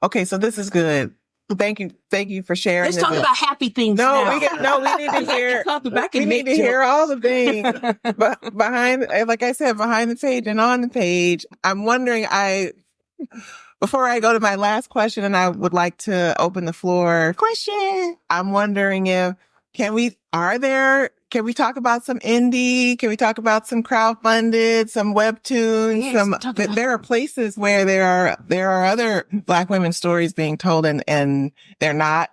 okay, so this is good. Thank you for sharing. Let's talk about happy things. No, now. we need to hear. We need to hear all the things behind, like I said, behind the page and on the page. I'm wondering. Before I go to my last question, and I would like to open the floor. Question. I'm wondering if can we talk about some indie? Can we talk about some crowdfunded, some webtoons? Yes, there are places where there are other Black women stories being told, and they're not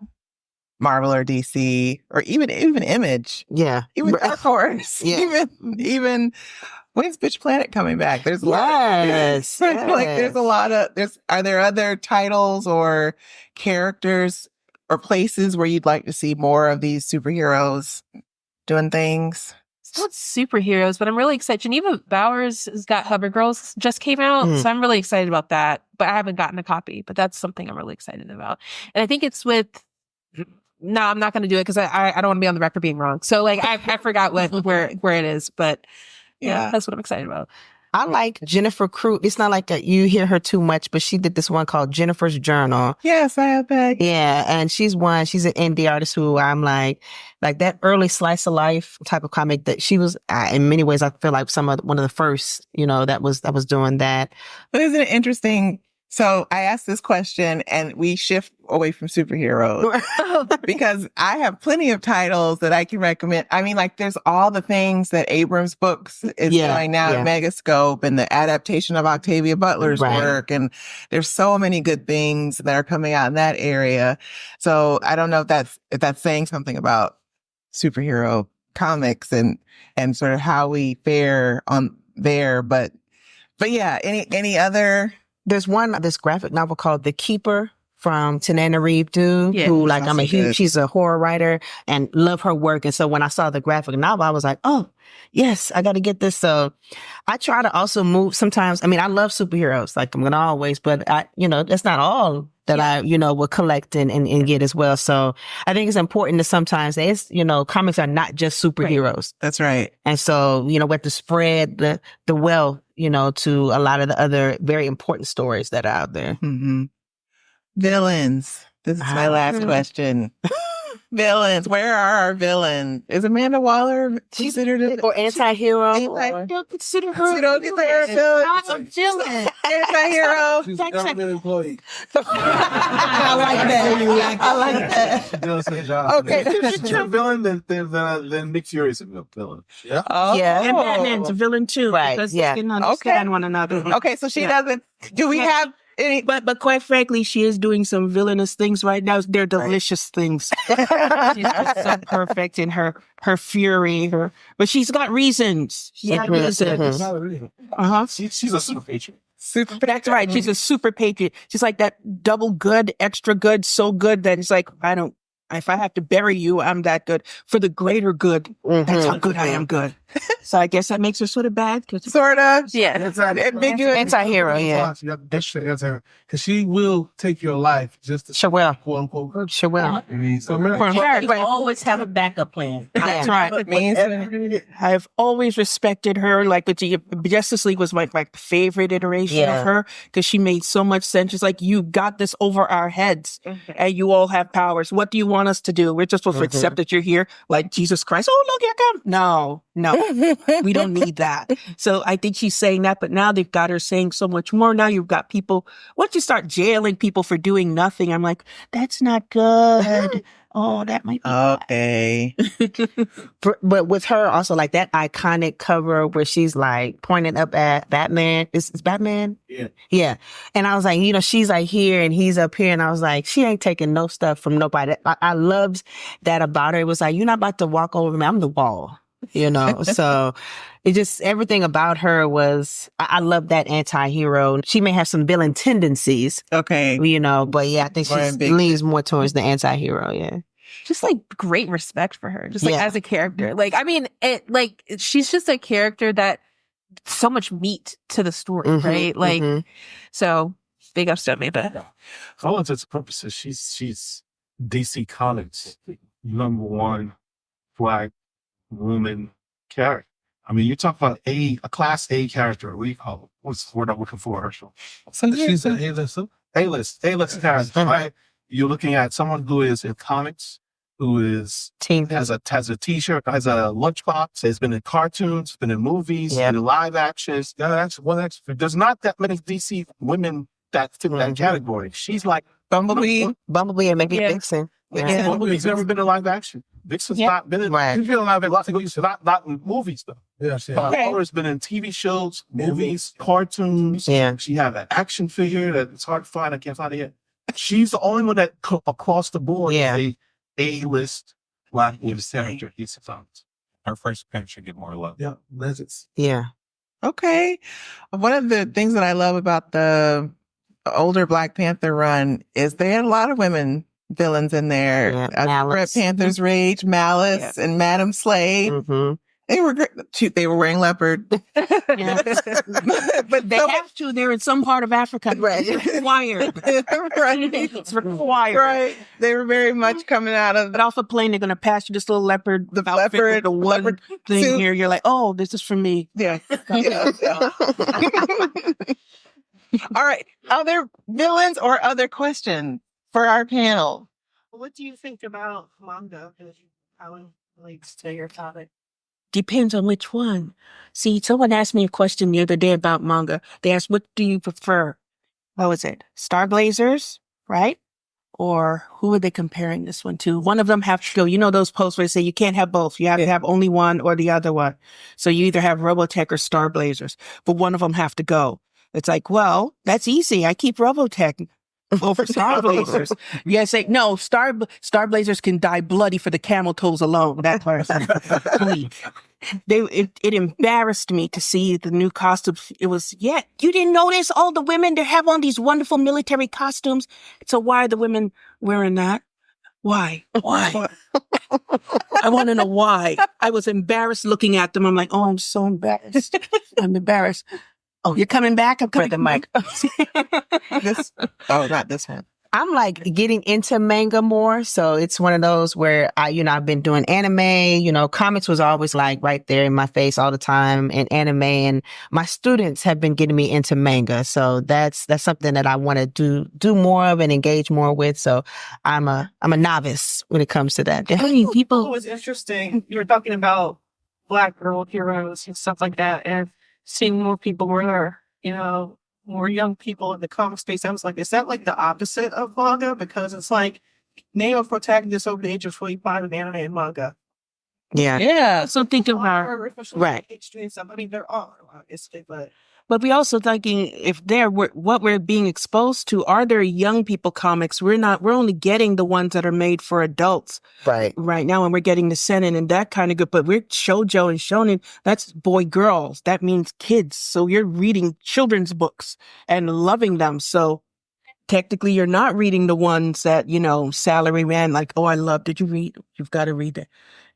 Marvel or DC or even Image. Yeah. Even Dark Horse. Yeah. Even when's Bitch Planet coming back? There's a lot. Yes. Like there's a lot of are there other titles or characters or places where you'd like to see more of these superheroes doing things? It's not superheroes, but I'm really excited. Geneva Bowers has got Hubbard Girls just came out, so I'm really excited about that. But I haven't gotten a copy, but that's something I'm really excited about. And I think it's with. No, I'm not going to do it because I don't want to be on the record being wrong. So like I forgot where it is, but yeah, that's what I'm excited about. I like Jennifer Cruz. It's not like you hear her too much, but she did this one called Jennifer's Journal. Yes, I have that. Yeah, and she's an indie artist who I'm like that early slice of life type of comic that she was. In many ways, I feel like one of the first, that was doing that. But isn't it interesting? So I asked this question and we shift away from superheroes because I have plenty of titles that I can recommend. I mean, like there's all the things that Abrams Books is doing now at Megascope and the adaptation of Octavia Butler's work. And there's so many good things that are coming out in that area. So I don't know if that's saying something about superhero comics and sort of how we fare on there. But yeah, any other... There's this graphic novel called The Keeper from Tanana Reeve Dew, who she's a horror writer and love her work. And so when I saw the graphic novel, I was like, oh, yes, I got to get this. So I try to also move sometimes. I mean, I love superheroes, like I'm going to always, but that's not all that I, will collect and get as well. So I think it's important that sometimes comics are not just superheroes. Right. That's right. And so, we have to spread the wealth, to a lot of the other very important stories that are out there. Mm-hmm. Villains. This is my last question. Villains. Where are our villains? Is Amanda Waller considered or anti-hero? Don't consider her. You don't consider her not a villain. Anti-hero. She's a government employee. I like that. She does her job. Okay. She's a villain, then Nick Fury's a villain. Yeah. Oh. Yeah. And Batman's a villain too. Right. Because they can understand one another. Okay, so she doesn't. Do we have any? But quite frankly, she is doing some villainous things right now. They're delicious things. She's just so perfect in her fury. But she's got reasons. She's got reasons. She's a super patriot. That's right. She's a super patriot. She's like that double good, extra good, so good that it's like, if I have to bury you, I'm that good. For the greater good, that's how good I am good. So I guess that makes her sort of bad. Sort of. Yeah. It's an Ambiguous. Anti-hero, yeah. That's her. Because she will take your life just to Sure will. quote unquote. Sure will. So, Right. Always have a backup plan. That's right. I've always respected her. Like the Justice League was my favorite iteration Yeah. of her because she made so much sense. She's like, you got this over our heads and you all have powers. What do you want us to do? We're just supposed to accept that you're here like Jesus Christ. Oh, look, here I come. No, we don't need that. So I think she's saying that, but now they've got her saying so much more. Now you've got people, once you start jailing people for doing nothing, I'm like, that's not good. Oh, that might be Okay. But with her also like that iconic cover where she's like pointing up at Batman. Is Batman? Yeah. Yeah. And I was like, she's like here and he's up here. And I was like, she ain't taking no stuff from nobody. I loved that about her. It was like, you're not about to walk over me. I'm the wall. So it just, everything about her was, I love that anti-hero. She may have some villain tendencies, Okay. but yeah, I think she leans more towards the anti-hero. Yeah. Just like great respect for her, just like Yeah. as a character. Like, I mean, she's just a character that so much meat to the story, right? Like, so big ups to Amanda. For all intents and purposes, she's DC Comics #1 Black woman character. I mean, you talk about a class A character. What do you call it? What's the word I'm looking for, Herschel? She's an A-list character, right? You're looking at someone who is in comics, who is has a T-shirt, has a lunchbox, has been in cartoons, been in movies, been in live actions. There's not that many DC women that fit that category. She's like Bumblebee and maybe Gipson. Yeah. Bumblebee's never been in live action. Vixen's not been in. She's been in live action. Not in movies though. Yeah, Paula's been in TV shows, movies, cartoons. Yeah. She had an action figure that it's hard to find. I can't find it yet. She's the only one that across the board is A-list Black woman character. Her first appearance should get more love. Yeah, legends. Yeah. Okay. One of the things that I love about the older Black Panther run is they had a lot of women villains in there. Yeah, Red Panther's Rage, Malice, and Madam Slave. They were great. They were wearing leopard. But they have to. They're in some part of Africa. Right. It's required. It's required. Right. They were very much coming out of But off a plane, they're going to pass you this little leopard outfit with the leopard thing suit. here. You're like, oh, this is for me. Yeah. All right. Other villains or other questions for our panel? What do you think about manga? How it relates to your topic? Depends on which one. See, someone asked me a question the other day about manga. They asked, what do you prefer? What was it? Starblazers, right? Or who are they comparing this one to? One of them have to go. Those posts where they say you can't have both. You have to have only one or the other one. So you either have Robotech or Starblazers, but one of them have to go. It's like, well, that's easy. I keep Robotech over Starblazers. Say no. Starblazers can die bloody for the camel toes alone. That person, please. It embarrassed me to see the new costumes. It was you didn't notice all the women they have on these wonderful military costumes. So why are the women wearing that? Why? I want to know why. I was embarrassed looking at them. I'm like, oh, I'm so embarrassed. I'm embarrassed. Oh, you're coming back? I'm coming. The mic. Not this one. I'm like getting into manga more. So it's one of those where I've been doing anime, comics was always like right there in my face all the time and anime. And my students have been getting me into manga. So that's something that I want to do more of and engage more with. So I'm a novice when it comes to that. It was interesting. You were talking about Black girl heroes and stuff like that. And seeing more people were, more young people in the comic space. I was like, is that like the opposite of manga? Because it's like name a protagonist over the age of 25 in anime and manga. Yeah. So think of her. Right. I mean, they're all obviously, but we also thinking if what we're being exposed to, are there young people comics? We're only getting the ones that are made for adults right now, and we're getting the seinen and that kind of good. But we're shoujo and shonen. That's boy girls. That means kids. So you're reading children's books and loving them. So technically, you're not reading the ones that salary man like. Oh, I love. Did you read? You've got to read that.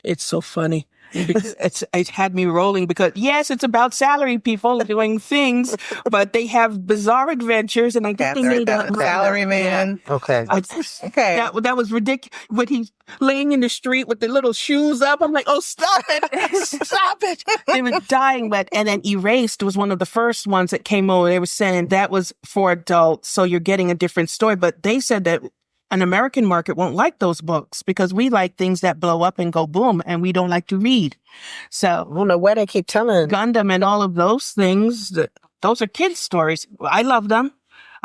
It's so funny. It had me rolling because yes, it's about salary people doing things, but they have bizarre adventures, and I think they made a salary man. Okay. Okay. that was ridiculous. When he's laying in the street with the little shoes up, I'm like, oh, stop it, stop it. They were dying, and then Erased was one of the first ones that came over. They were saying that was for adults, so you're getting a different story. But they said that an American market won't like those books because we like things that blow up and go boom, and we don't like to read. So I don't know where they keep telling. Gundam and all of those things, those are kids' stories. I love them.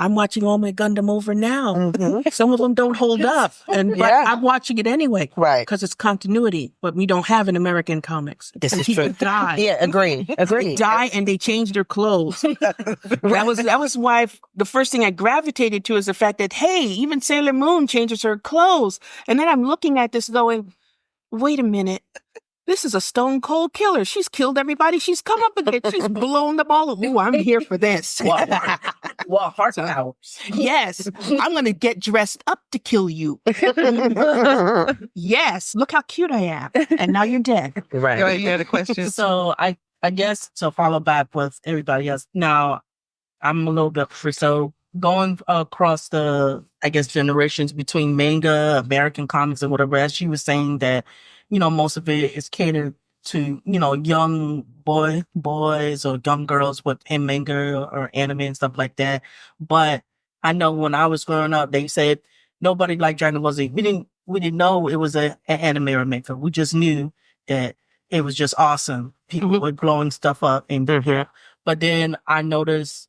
I'm watching all my Gundam over now. Mm-hmm. Some of them don't hold up, but I'm watching it anyway. Right. Because it's continuity, but we don't have an American comics. This and is people true. die. Yeah, agree. They die and they change their clothes. That was why the first thing I gravitated to is the fact that, hey, even Sailor Moon changes her clothes. And then I'm looking at this going, wait a minute. This is a stone cold killer. She's killed everybody she's come up against. She's blown them all. Ooh, I'm here for this. Well, heart powers. Yes, I'm going to get dressed up to kill you. Yes, look how cute I am. And now you're dead. Right. Go ahead, you had a question. So I guess to follow back with everybody else. Now, I'm a little bit free. So going across the, I guess, generations between manga, American comics, and whatever, as she was saying that, most of it is catered to, young boys or young girls in manga or anime and stuff like that. But I know when I was growing up, they said nobody liked Dragon Ball Z. We didn't know it was an anime or manga. We just knew that it was just awesome. People were blowing stuff up. But then I noticed,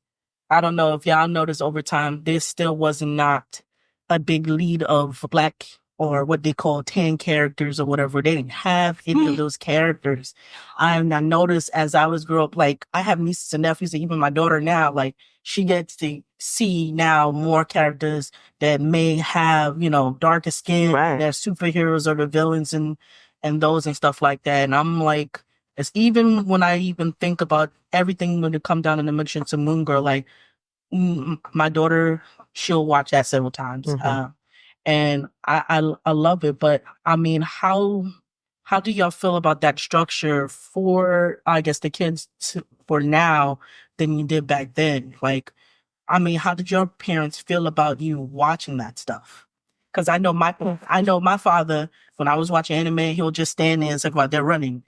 I don't know if y'all noticed over time, there still was not a big lead of Black or what they call tan characters or whatever. They didn't have any of those characters. I noticed as I was growing up, like I have nieces and nephews, and even my daughter now, like she gets to see now more characters that may have, darker skin, they're superheroes or the villains and those and stuff like that. And I'm like, it's even when I even think about everything when it come down in the mention to Moon Girl, like my daughter, she'll watch that several times. And I love it. But I mean, how do y'all feel about that structure for, I guess, the kids for now than you did back then? Like, I mean, how did your parents feel about you watching that stuff? Because I know my father, when I was watching anime, he'll just stand there and say, well, they're running.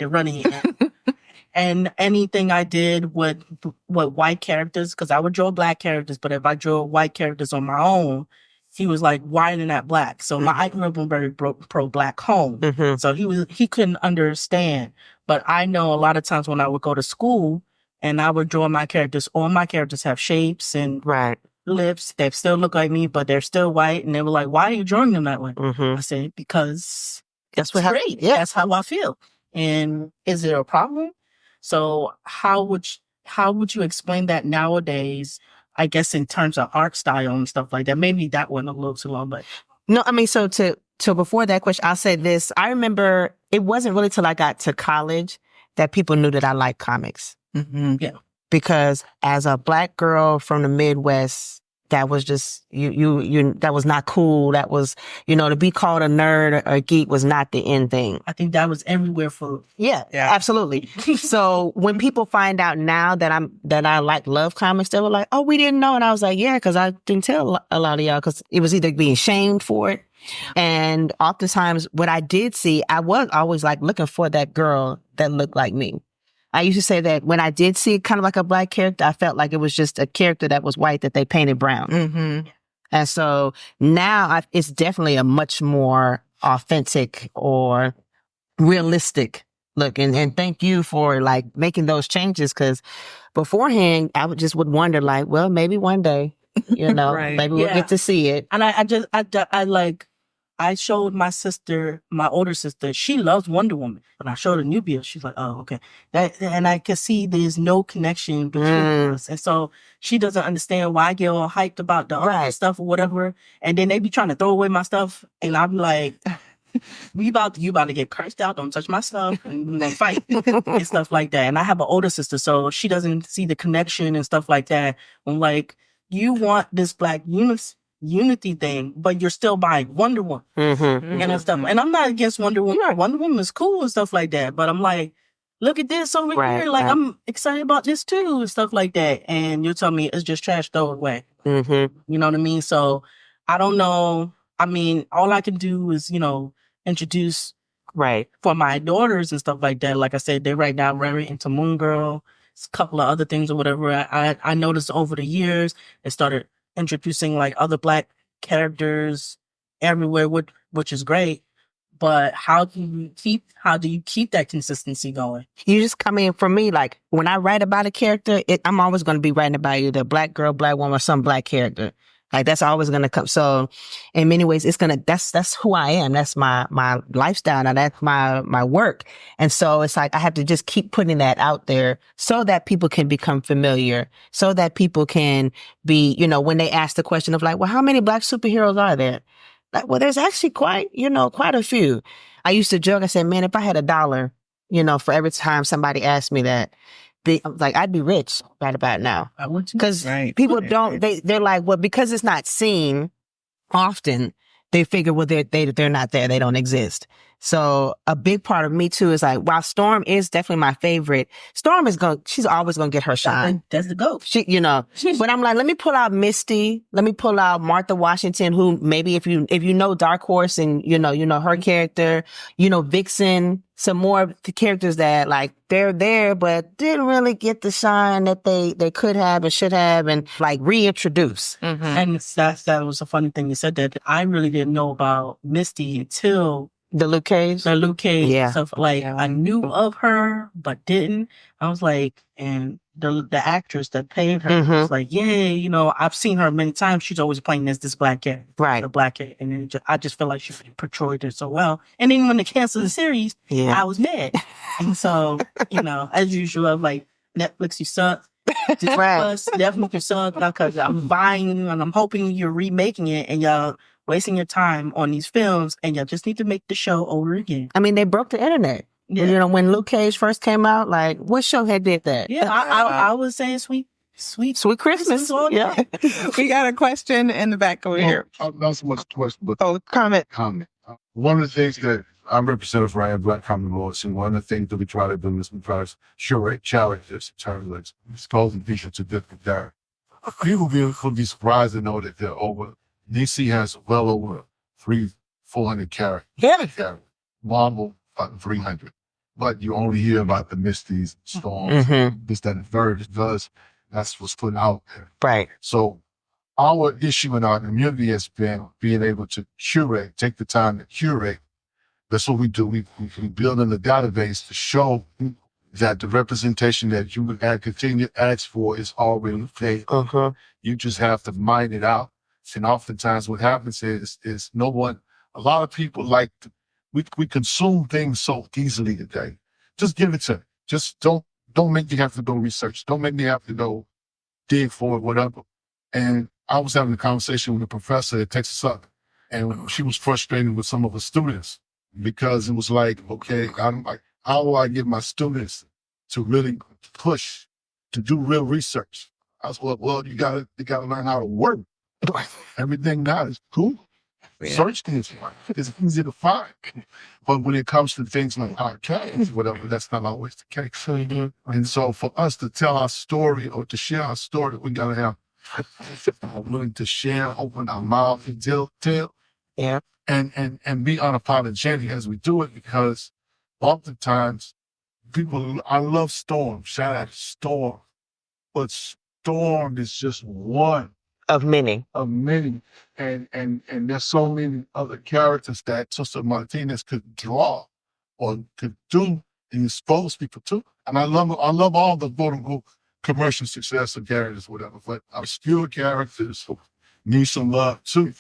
And anything I did with white characters, because I would draw Black characters, but if I draw white characters on my own, he was like, why are they not Black? So I grew up in a very pro-Black home. So he couldn't understand. But I know a lot of times when I would go to school and I would draw my characters, all my characters have shapes and lips. They still look like me, but they're still white. And they were like, why are you drawing them that way? I said, because that's great. That's how I feel. And is there a problem? So how would you explain that nowadays, I guess, in terms of art style and stuff like that? Maybe that went a little too long, but. No, I mean, so before that question, I'll say this. I remember it wasn't really till I got to college that people knew that I liked comics. Yeah. Because as a Black girl from the Midwest, that was just, that was not cool. That was, to be called a nerd or a geek was not the end thing. I think that was everywhere for. Yeah, absolutely. So when people find out now that I love comics, they were like, oh, we didn't know. And I was like, yeah, because I didn't tell a lot of y'all because it was either being shamed for it. And oftentimes what I did see, I was always like looking for that girl that looked like me. I used to say that when I did see kind of like a Black character, I felt like it was just a character that was white that they painted brown. And so now it's definitely a much more authentic or realistic look. And thank you for like making those changes, because beforehand I would wonder like, well, maybe one day, maybe we'll get to see it. And I showed my sister, my older sister, she loves Wonder Woman. When I showed her Nubia, she's like, oh, okay. And I can see there's no connection between us. And so she doesn't understand why I get all hyped about the other stuff or whatever. And then they be trying to throw away my stuff. And I'm like, you about to get cursed out. Don't touch my stuff. And then fight and stuff like that. And I have an older sister, so she doesn't see the connection and stuff like that. I'm like, you want this Black unity thing, but you're still buying Wonder Woman and stuff. And I'm not against Wonder Woman. Wonder Woman is cool and stuff like that. But I'm like, look at this over here. Like, I'm excited about this too and stuff like that. And you're telling me it's just trash, throw it away. You know what I mean? So I don't know. I mean, all I can do is, introduce for my daughters and stuff like that. Like I said, they're right now very into Moon Girl, a couple of other things or whatever. I noticed over the years, they started introducing like other Black characters everywhere, which is great. But how do you keep that consistency going? You just come in for me, like when I write about a character, I'm always going to be writing about either a Black girl, Black woman, or some Black character. Like that's always going to come. So in many ways, that's who I am. That's my lifestyle. Now that's my work. And so it's like, I have to just keep putting that out there so that people can become familiar, so that people can be, when they ask the question of like, well, how many Black superheroes are there? Like, well, there's actually quite a few. I used to joke. I said, man, if I had $1, for every time somebody asked me that, I'd be rich right about now. Because people don't, they're like, well, because it's not seen often, they figure, well, they're not there. They don't exist. So a big part of me too is like, while Storm is definitely my favorite, Storm she's always going to get her shine. That's the GOAT. But I'm like, let me pull out Misty. Let me pull out Martha Washington, who maybe if you know Dark Horse and you know her character, Vixen, some more of the characters that like they're there, but didn't really get the shine that they could have and should have, and like reintroduce. And that was a funny thing you said, that I really didn't know about Misty until the Luke Cage. Yeah. Stuff. Like I knew of her, but didn't. I was like, and the actress that played her was like, yeah, I've seen her many times. She's always playing as this Black cat, the Black cat, and I just feel like she portrayed it so well. And then when they canceled the series, I was mad. And so, as usual, I'm like, Netflix, you suck. Disney Plus, definitely you suck, because I'm buying and I'm hoping you're remaking it, and y'all wasting your time on these films, and y'all just need to make the show over again. I mean, they broke the internet. Yeah. When Luke Cage first came out, like, what show had did that? Yeah, I was saying sweet Christmas. Yeah. We got a question in the back over here. Not so much a question, but comment. One of the things that I'm representative for Black common laws, and one of the things that we try to do is we try to curate characters in terms of exposing people to different characters. People will be surprised to know that DC has well over 400 characters. Marvel, about 300. But you only hear about the Misties, Storms, this, that, and third, because that's what's put out there. Right. So our issue in our community has been being able to curate, take the time to curate. That's what we do. We build in the database to show that the representation that you would continue to ask for is already there. You just have to mine it out. And oftentimes what happens is a lot of people we consume things so easily today. Just give it to me. Just don't make me have to go research. Don't make me have to go dig for it, whatever. And I was having a conversation with a professor at Texas Southern, and she was frustrated with some of her students because it was like, okay, I'm like, how do I get my students to really push to do real research? I was like, well, you gotta learn how to work. Everything now is cool. Search things, it's easy to find. But when it comes to things like podcasts, whatever, that's not always the case. And so for us to tell our story or to share our story, we gotta have willing to share, open our mouth and tell. Yeah. And be unapologetic as we do it, because oftentimes I love Storm. Shout out to Storm. But Storm is just one of many. And there's so many other characters that Sister Martinez could draw or could do and expose people to. And I love all the quote-unquote commercial success of characters, whatever, but obscure characters need some love too,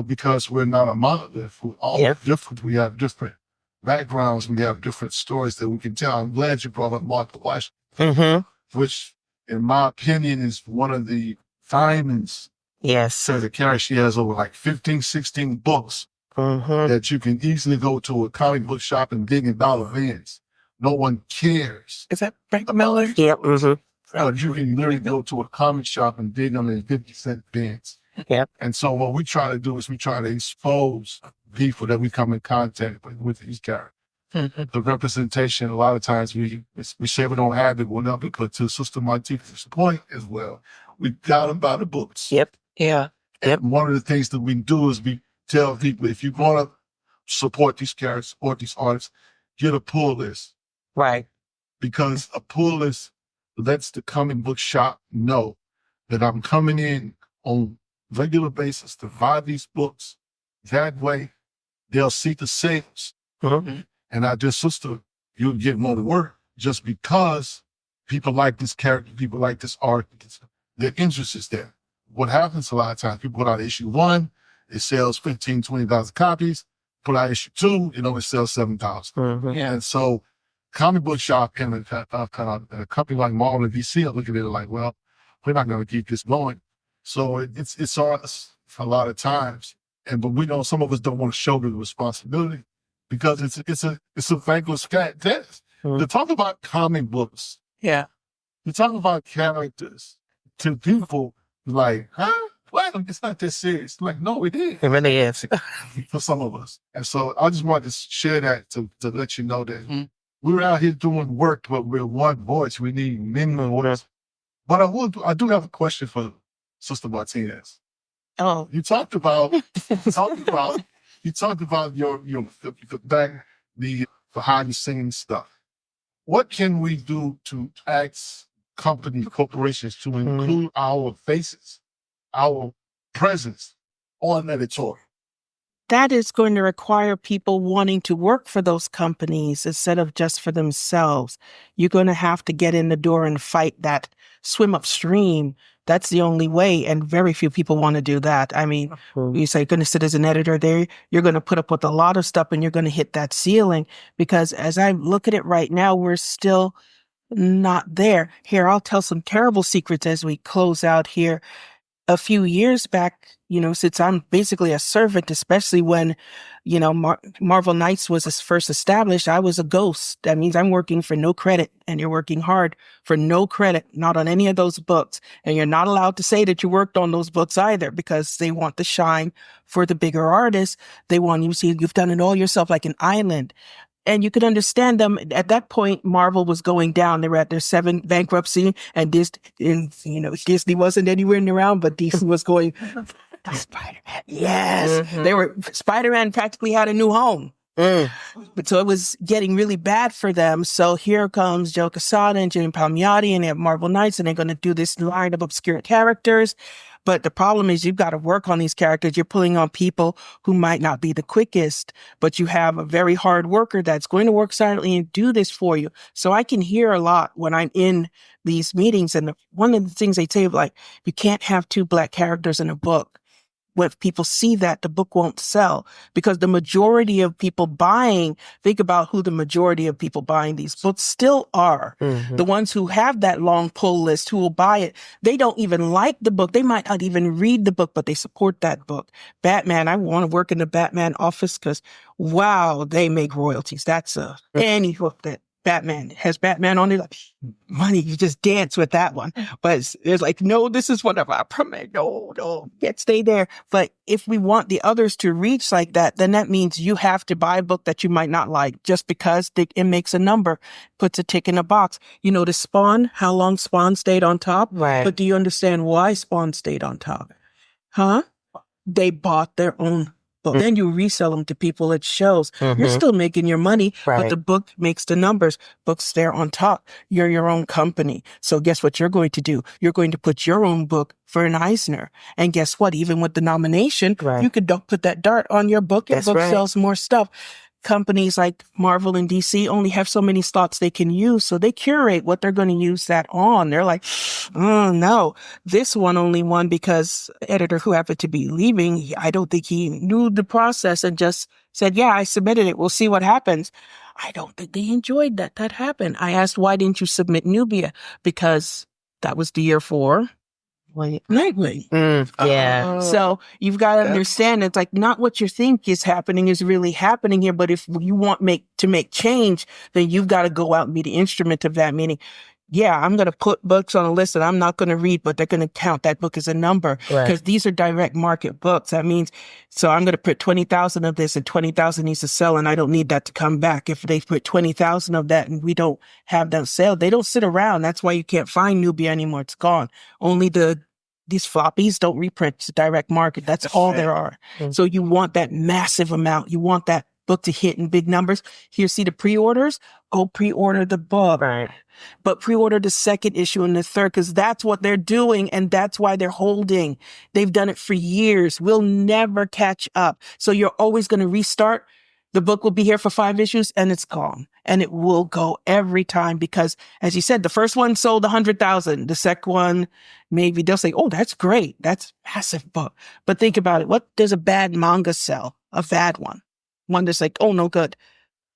because we're not a monolith. We're all different. We have different backgrounds. We have different stories that we can tell. I'm glad you brought up Martha Washington, which, in my opinion, is one of the diamonds. Yes. So the character, she has over 15, 16 books that you can easily go to a comic book shop and dig in dollar bins. No one cares. Is that Frank Miller? Yep. You can literally go to a comic shop and dig them in 50-cent bins. Yep. And so what we try to do is we try to expose people that we come in contact with these characters. The representation, a lot of times we say we don't have it, whatever, but to Sister Martinez's point as well, we got them by the books. Yep. Yeah. Yep. And one of the things that we do is we tell people, if you want to support these characters, support these artists, get a pull list. Right. Because a pull list lets the comic book shop know that I'm coming in on regular basis to buy these books. That way, they'll see the sales. Mm-hmm. And I just, sister, you'll get more work just because people like this character, people like this art, their interest is there. What happens a lot of times, people put out issue 1, it sells 15, 20,000 copies. Put out issue 2, it only sells 7,000. Mm-hmm. Yeah. And so comic book shop and a company like Marvel and DC are looking at it like, well, we're not going to keep this going. So it's on us a lot of times. But we know some of us don't want to shoulder the responsibility because it's a thankless task. To talk about comic books, Yeah. to talk about characters to people like, huh? What? It's not this serious. Like, no, it is. It really is. For some of us. And so I just wanted to share that to let you know that we're out here doing work, but we're one voice. We need many voices. But I do have a question for Sister Martinez. Oh. You talked about your the behind the scenes stuff. What can we do to ask corporations to include our faces, our presence on editorial? That is going to require people wanting to work for those companies instead of just for themselves. You're going to have to get in the door and fight that, swim upstream. That's the only way. And very few people want to do that. I mean, you say, you're going to sit as an editor there, you're going to put up with a lot of stuff and you're going to hit that ceiling because as I look at it right now, we're still not there. Here, I'll tell some terrible secrets as we close out here. A few years back, since I'm basically a servant, especially when, Marvel Knights was first established, I was a ghost. That means I'm working for no credit and you're working hard for no credit, not on any of those books. And you're not allowed to say that you worked on those books either because they want to shine for the bigger artists. They want you to see you've done it all yourself like an island. And you could understand them. At that point, Marvel was going down. They were at their 7th bankruptcy, and Disney wasn't anywhere around, but DC was going. Spider-Man, yes, Spider-Man practically had a new home. But so it was getting really bad for them. So here comes Joe Quesada and Jim Palmiotti, and they have Marvel Knights, and they're going to do this line of obscure characters. But the problem is you've got to work on these characters. You're pulling on people who might not be the quickest, but you have a very hard worker that's going to work silently and do this for you. So I can hear a lot when I'm in these meetings. And one of the things they say, like, you can't have 2 Black characters in a book. When people see that, the book won't sell because the majority of people think about who the majority of people buying these books still are. The ones who have that long pull list, who will buy it, they don't even like the book. They might not even read the book, but they support that book. Batman, I want to work in the Batman office because, wow, they make royalties. That's any book that Batman has Batman on it, like, money, you just dance with that one. But it's like, no, this is one of our premiere. No, can't stay there. But if we want the others to reach like that, then that means you have to buy a book that you might not like just because it makes a number, puts a tick in a box. The Spawn, how long Spawn stayed on top. Right. But do you understand why Spawn stayed on top? Huh? They bought their own book. Then you resell them to people at shows. You're still making your money, but the book makes the numbers. Books there on top. You're your own company. So guess what you're going to do? You're going to put your own book for an Eisner. And guess what? Even with the nomination, you could put that dart on your book and book sells more stuff. Companies like Marvel and DC only have so many slots they can use, so they curate what they're going to use that on. They're like, oh no, this one only won because the editor who happened to be leaving, I don't think he knew the process and just said, yeah, I submitted it. We'll see what happens. I don't think they enjoyed that happened. I asked, why didn't you submit Nubia? Because that was the year for Nightwing. Yeah. So you've got to understand it's like not what you think is happening is really happening here. But if you want to make change, then you've got to go out and be the instrument of that. Meaning yeah, I'm going to put books on a list that I'm not going to read, but they're going to count that book as a number because these are direct market books. That means, so I'm going to put 20,000 of this and 20,000 needs to sell, and I don't need that to come back. If they put 20,000 of that and we don't have them sell, they don't sit around. That's why you can't find Nubia anymore. It's gone. Only these floppies don't reprint. It's a direct market. That's all there are. So you want that massive amount. You want that book to hit in big numbers. Here, see the pre-orders? Go pre-order the book. Right. But pre-order the second issue and the third, because that's what they're doing, and that's why they're holding. They've done it for years. We'll never catch up. So you're always going to restart. The book will be here for 5 issues, and it's gone. And it will go every time because, as you said, the first one sold 100,000. The second one, maybe they'll say, oh, that's great. That's a massive book. But think about it. What does a bad manga sell? A bad one. One that's like, oh, no good.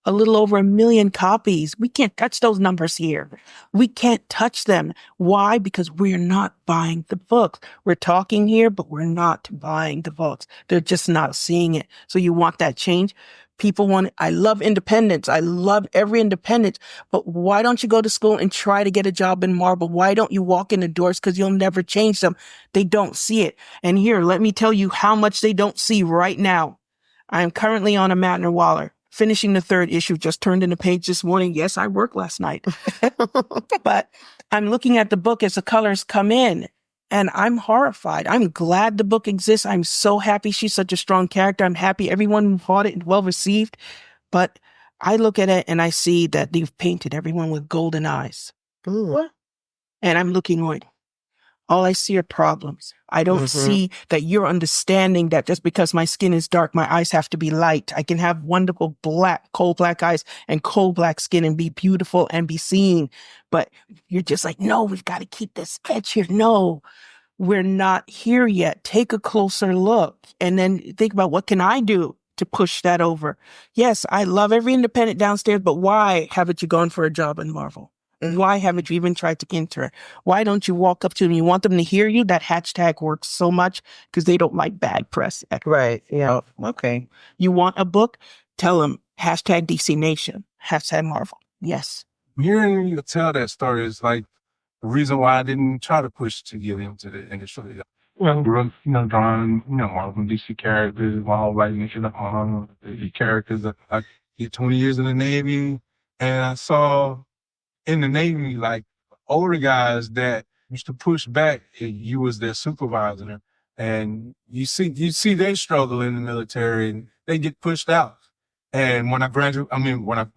A little over 1 million copies. We can't touch those numbers here. We can't touch them. Why? Because we're not buying the books. We're talking here, but we're not buying the books. They're just not seeing it. So you want that change. People want it. I love independence. I love every independence. But why don't you go to school and try to get a job in Marvel? Why don't you walk in the doors? Because you'll never change them. They don't see it. And here, let me tell you how much they don't see right now. I am currently on a Matner Waller. Finishing the 3rd issue, just turned in the page this morning. Yes, I worked last night. But I'm looking at the book as the colors come in, and I'm horrified. I'm glad the book exists. I'm so happy she's such a strong character. I'm happy everyone bought it and well received. But I look at it and I see that they've painted everyone with golden eyes. Ooh. And I'm looking like, all I see are problems. I don't see that you're understanding that just because my skin is dark, my eyes have to be light. I can have wonderful black, coal black eyes and coal black skin and be beautiful and be seen. But you're just like, no, we've got to keep this edge here. No, we're not here yet. Take a closer look and then think about what can I do to push that over? Yes, I love every independent downstairs, but why haven't you gone for a job in Marvel? Why haven't you even tried to enter? Why don't you walk up to them? You want them to hear you? That hashtag works so much because they don't like bad press. Right. Yeah. Oh, okay. You want a book? Tell them hashtag DC Nation, hashtag Marvel. Yes. Hearing you tell that story is like the reason why I didn't try to push to get into the industry. Well, grew up, drawing, Marvel DC characters, while writing into the characters. I did 20 years in the Navy, and I saw in the Navy, like, older guys that used to push back, you was their supervisor, and you see they struggle in the military, and they get pushed out. And when I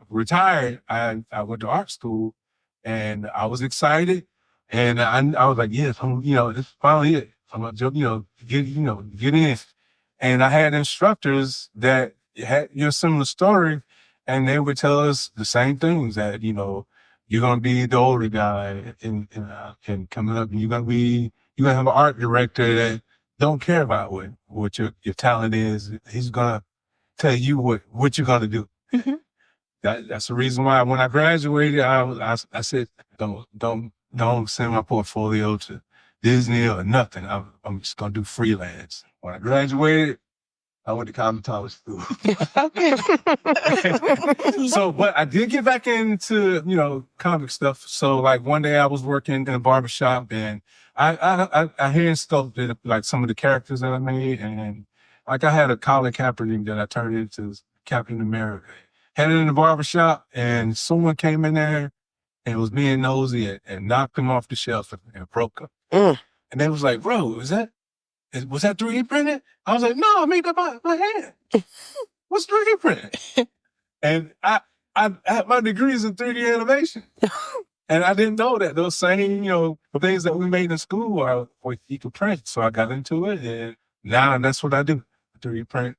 retired, I went to art school, and I was excited, and I was like, yes, this is finally it. I'm gonna, get in. And I had instructors that had your similar story, and they would tell us the same things that, you're gonna be the older guy and coming up, and you're gonna have an art director that don't care about what your talent is. He's gonna tell you what you're gonna do. Mm-hmm. That's the reason why when I graduated, I said, don't send my portfolio to Disney or nothing. I'm just gonna do freelance. When I graduated, I went to cosmetology school. So, but I did get back into, comic stuff. So like one day I was working in a barbershop, and I hand sculpted like some of the characters that I made. And like I had a Colin Kaepernick that I turned into Captain America. Had it in the barbershop, and someone came in there and was being nosy and knocked him off the shelf and broke him. And they was like, bro, was that 3D printed? I was like, no, I made that by my hand. What's 3D printed? And I had my degrees in 3D animation. And I didn't know that those same, things that we made in school are what you could print. So I got into it, and now that's what I do. 3D print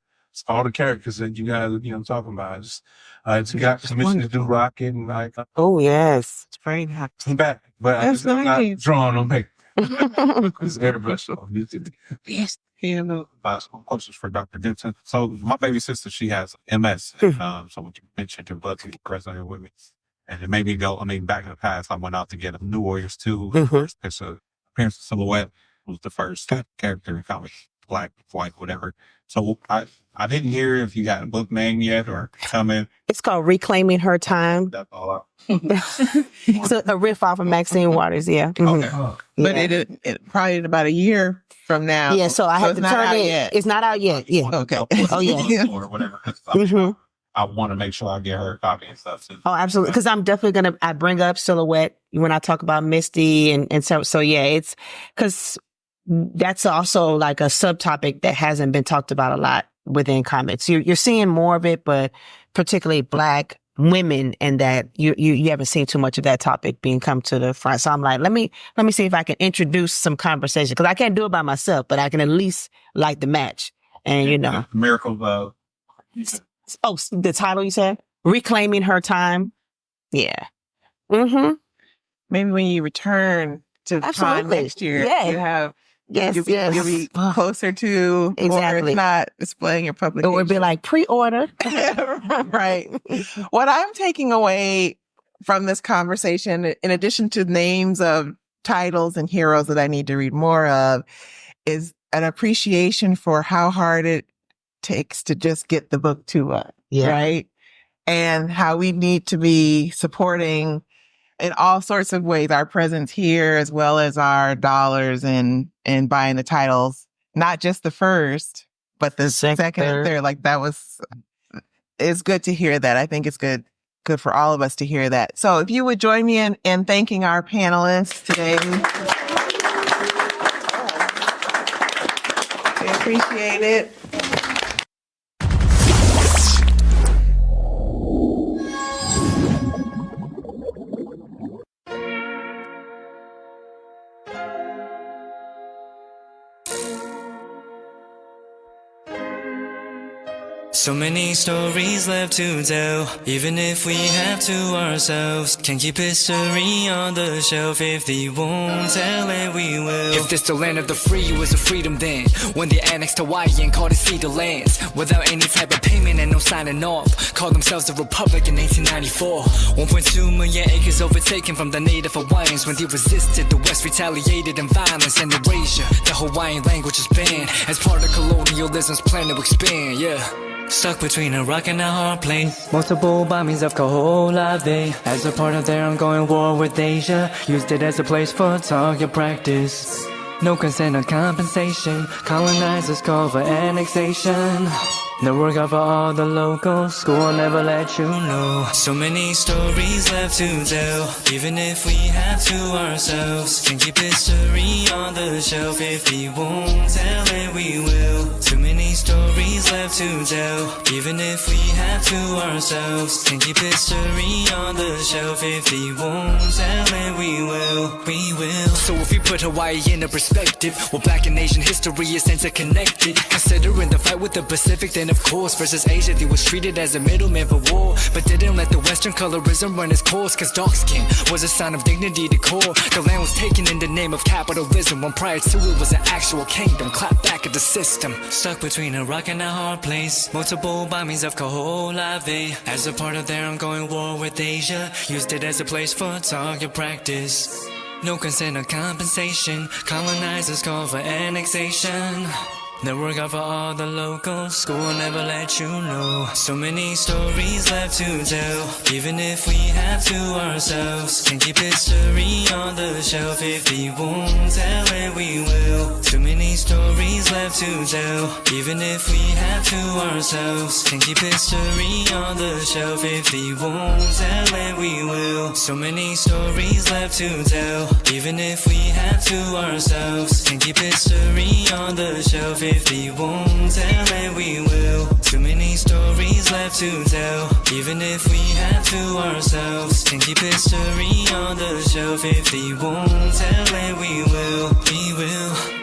all the characters that you guys are, talking about. I just got permission to do Rocket and like. Oh, yes. It's very nice. I'm back, but That's I'm not nice. drawing on paper. It's airbrush. Yes. Posters for Dr. Gipson. So my baby sister, she has MS. So when you mentioned your blood resonated with me. And it made me go, back in the past, I went out to get a New Warriors 2. It's a appearance of Silhouette was the first character in comics. black, white, whatever. So I didn't hear if you got a book name yet or coming. It's called Reclaiming Her Time. That's all. It's a riff off of Maxine Waters, yeah. Mhm. Okay. But Yeah. it probably in about a year from now. Yeah, so I had it's to not turn out it. yet. It's not out yet. Yeah. Okay. Oh, yeah. Or whatever. 'Cause hmm I want to make sure I get her a copy and stuff too. Oh, absolutely. Because I'm definitely I bring up Silhouette when I talk about Misty. And so yeah, it's because that's also like a subtopic that hasn't been talked about a lot within comics. You're seeing more of it, but particularly Black women, and that you haven't seen too much of that topic being come to the front. So I'm like, let me see if I can introduce some conversation, because I can't do it by myself, but I can at least light the match. And you know, Miracle of oh, the title you said, Reclaiming Her Time. Yeah. Mm-hmm. Maybe when you return to the time Absolutely. next year, Yeah. you have Yes. you'll be closer to, or Exactly. it's not displaying your It publication. would be like pre-order. Right. What I'm taking away from this conversation, in addition to names of titles and heroes that I need to read more of, is an appreciation for how hard it takes to just get the book to us. Yeah. Right. And how we need to be supporting in all sorts of ways our presence here, as well as our dollars and buying the titles, not just the first, but the second and third. Like it's good to hear that. I think it's good for all of us to hear that. So if you would join me in thanking our panelists today. We appreciate it. So many stories left to tell, even if we have to ourselves. Can keep history on the shelf. If they won't tell it, we will. If this the land of the free, it was a freedom then. When they annexed Hawaii and called it Cedar Lands, without any type of payment and no signing off. Called themselves the Republic in 1894. 1.2 million acres overtaken from the native Hawaiians. When they resisted, the West retaliated in violence and erasure. The Hawaiian language is banned as part of colonialism's plan to expand, yeah. Stuck between a rock and a hard place. Multiple bombings of Kaho'olawe as a part of their ongoing war with Asia. Used it as a place for target practice. No consent or compensation. Colonizers call for annexation. The work of all the locals. School will never let you know. So many stories left to tell, even if we have to ourselves. Can keep history on the shelf. If we won't tell it, we will. Too many stories left to tell, even if we have to ourselves. Can keep history on the shelf. If we won't tell it, we will. We will. So if we put Hawaii into perspective, well, Black and Asian history is interconnected. Considering the fight with the Pacific, then of course versus Asia, they was treated as a middleman for war, but didn't let the Western colorism run its course. Cause dark skin was a sign of dignity to core. The land was taken in the name of capitalism, when prior to it was an actual kingdom. Clap back at the system. Stuck between a rock and a hard place. Multiple bombings of Kaho'olawe as a part of their ongoing war with Asia. Used it as a place for target practice. No consent or compensation. Colonizers call for annexation. The work out for all the locals. School will never let you know. So many stories left to tell, even if we have to ourselves. Can keep history on the shelf. If we won't tell it, we will. Too many stories left to tell, even if we have to ourselves. Can keep history on the shelf. If we won't tell it, we will. So many stories left to tell, even if we have to ourselves. Can keep history on the shelf. If we won't tell it, we will. Too many stories left to tell, even if we have to ourselves. Can keep history on the shelf. If we won't tell it, we will. We will.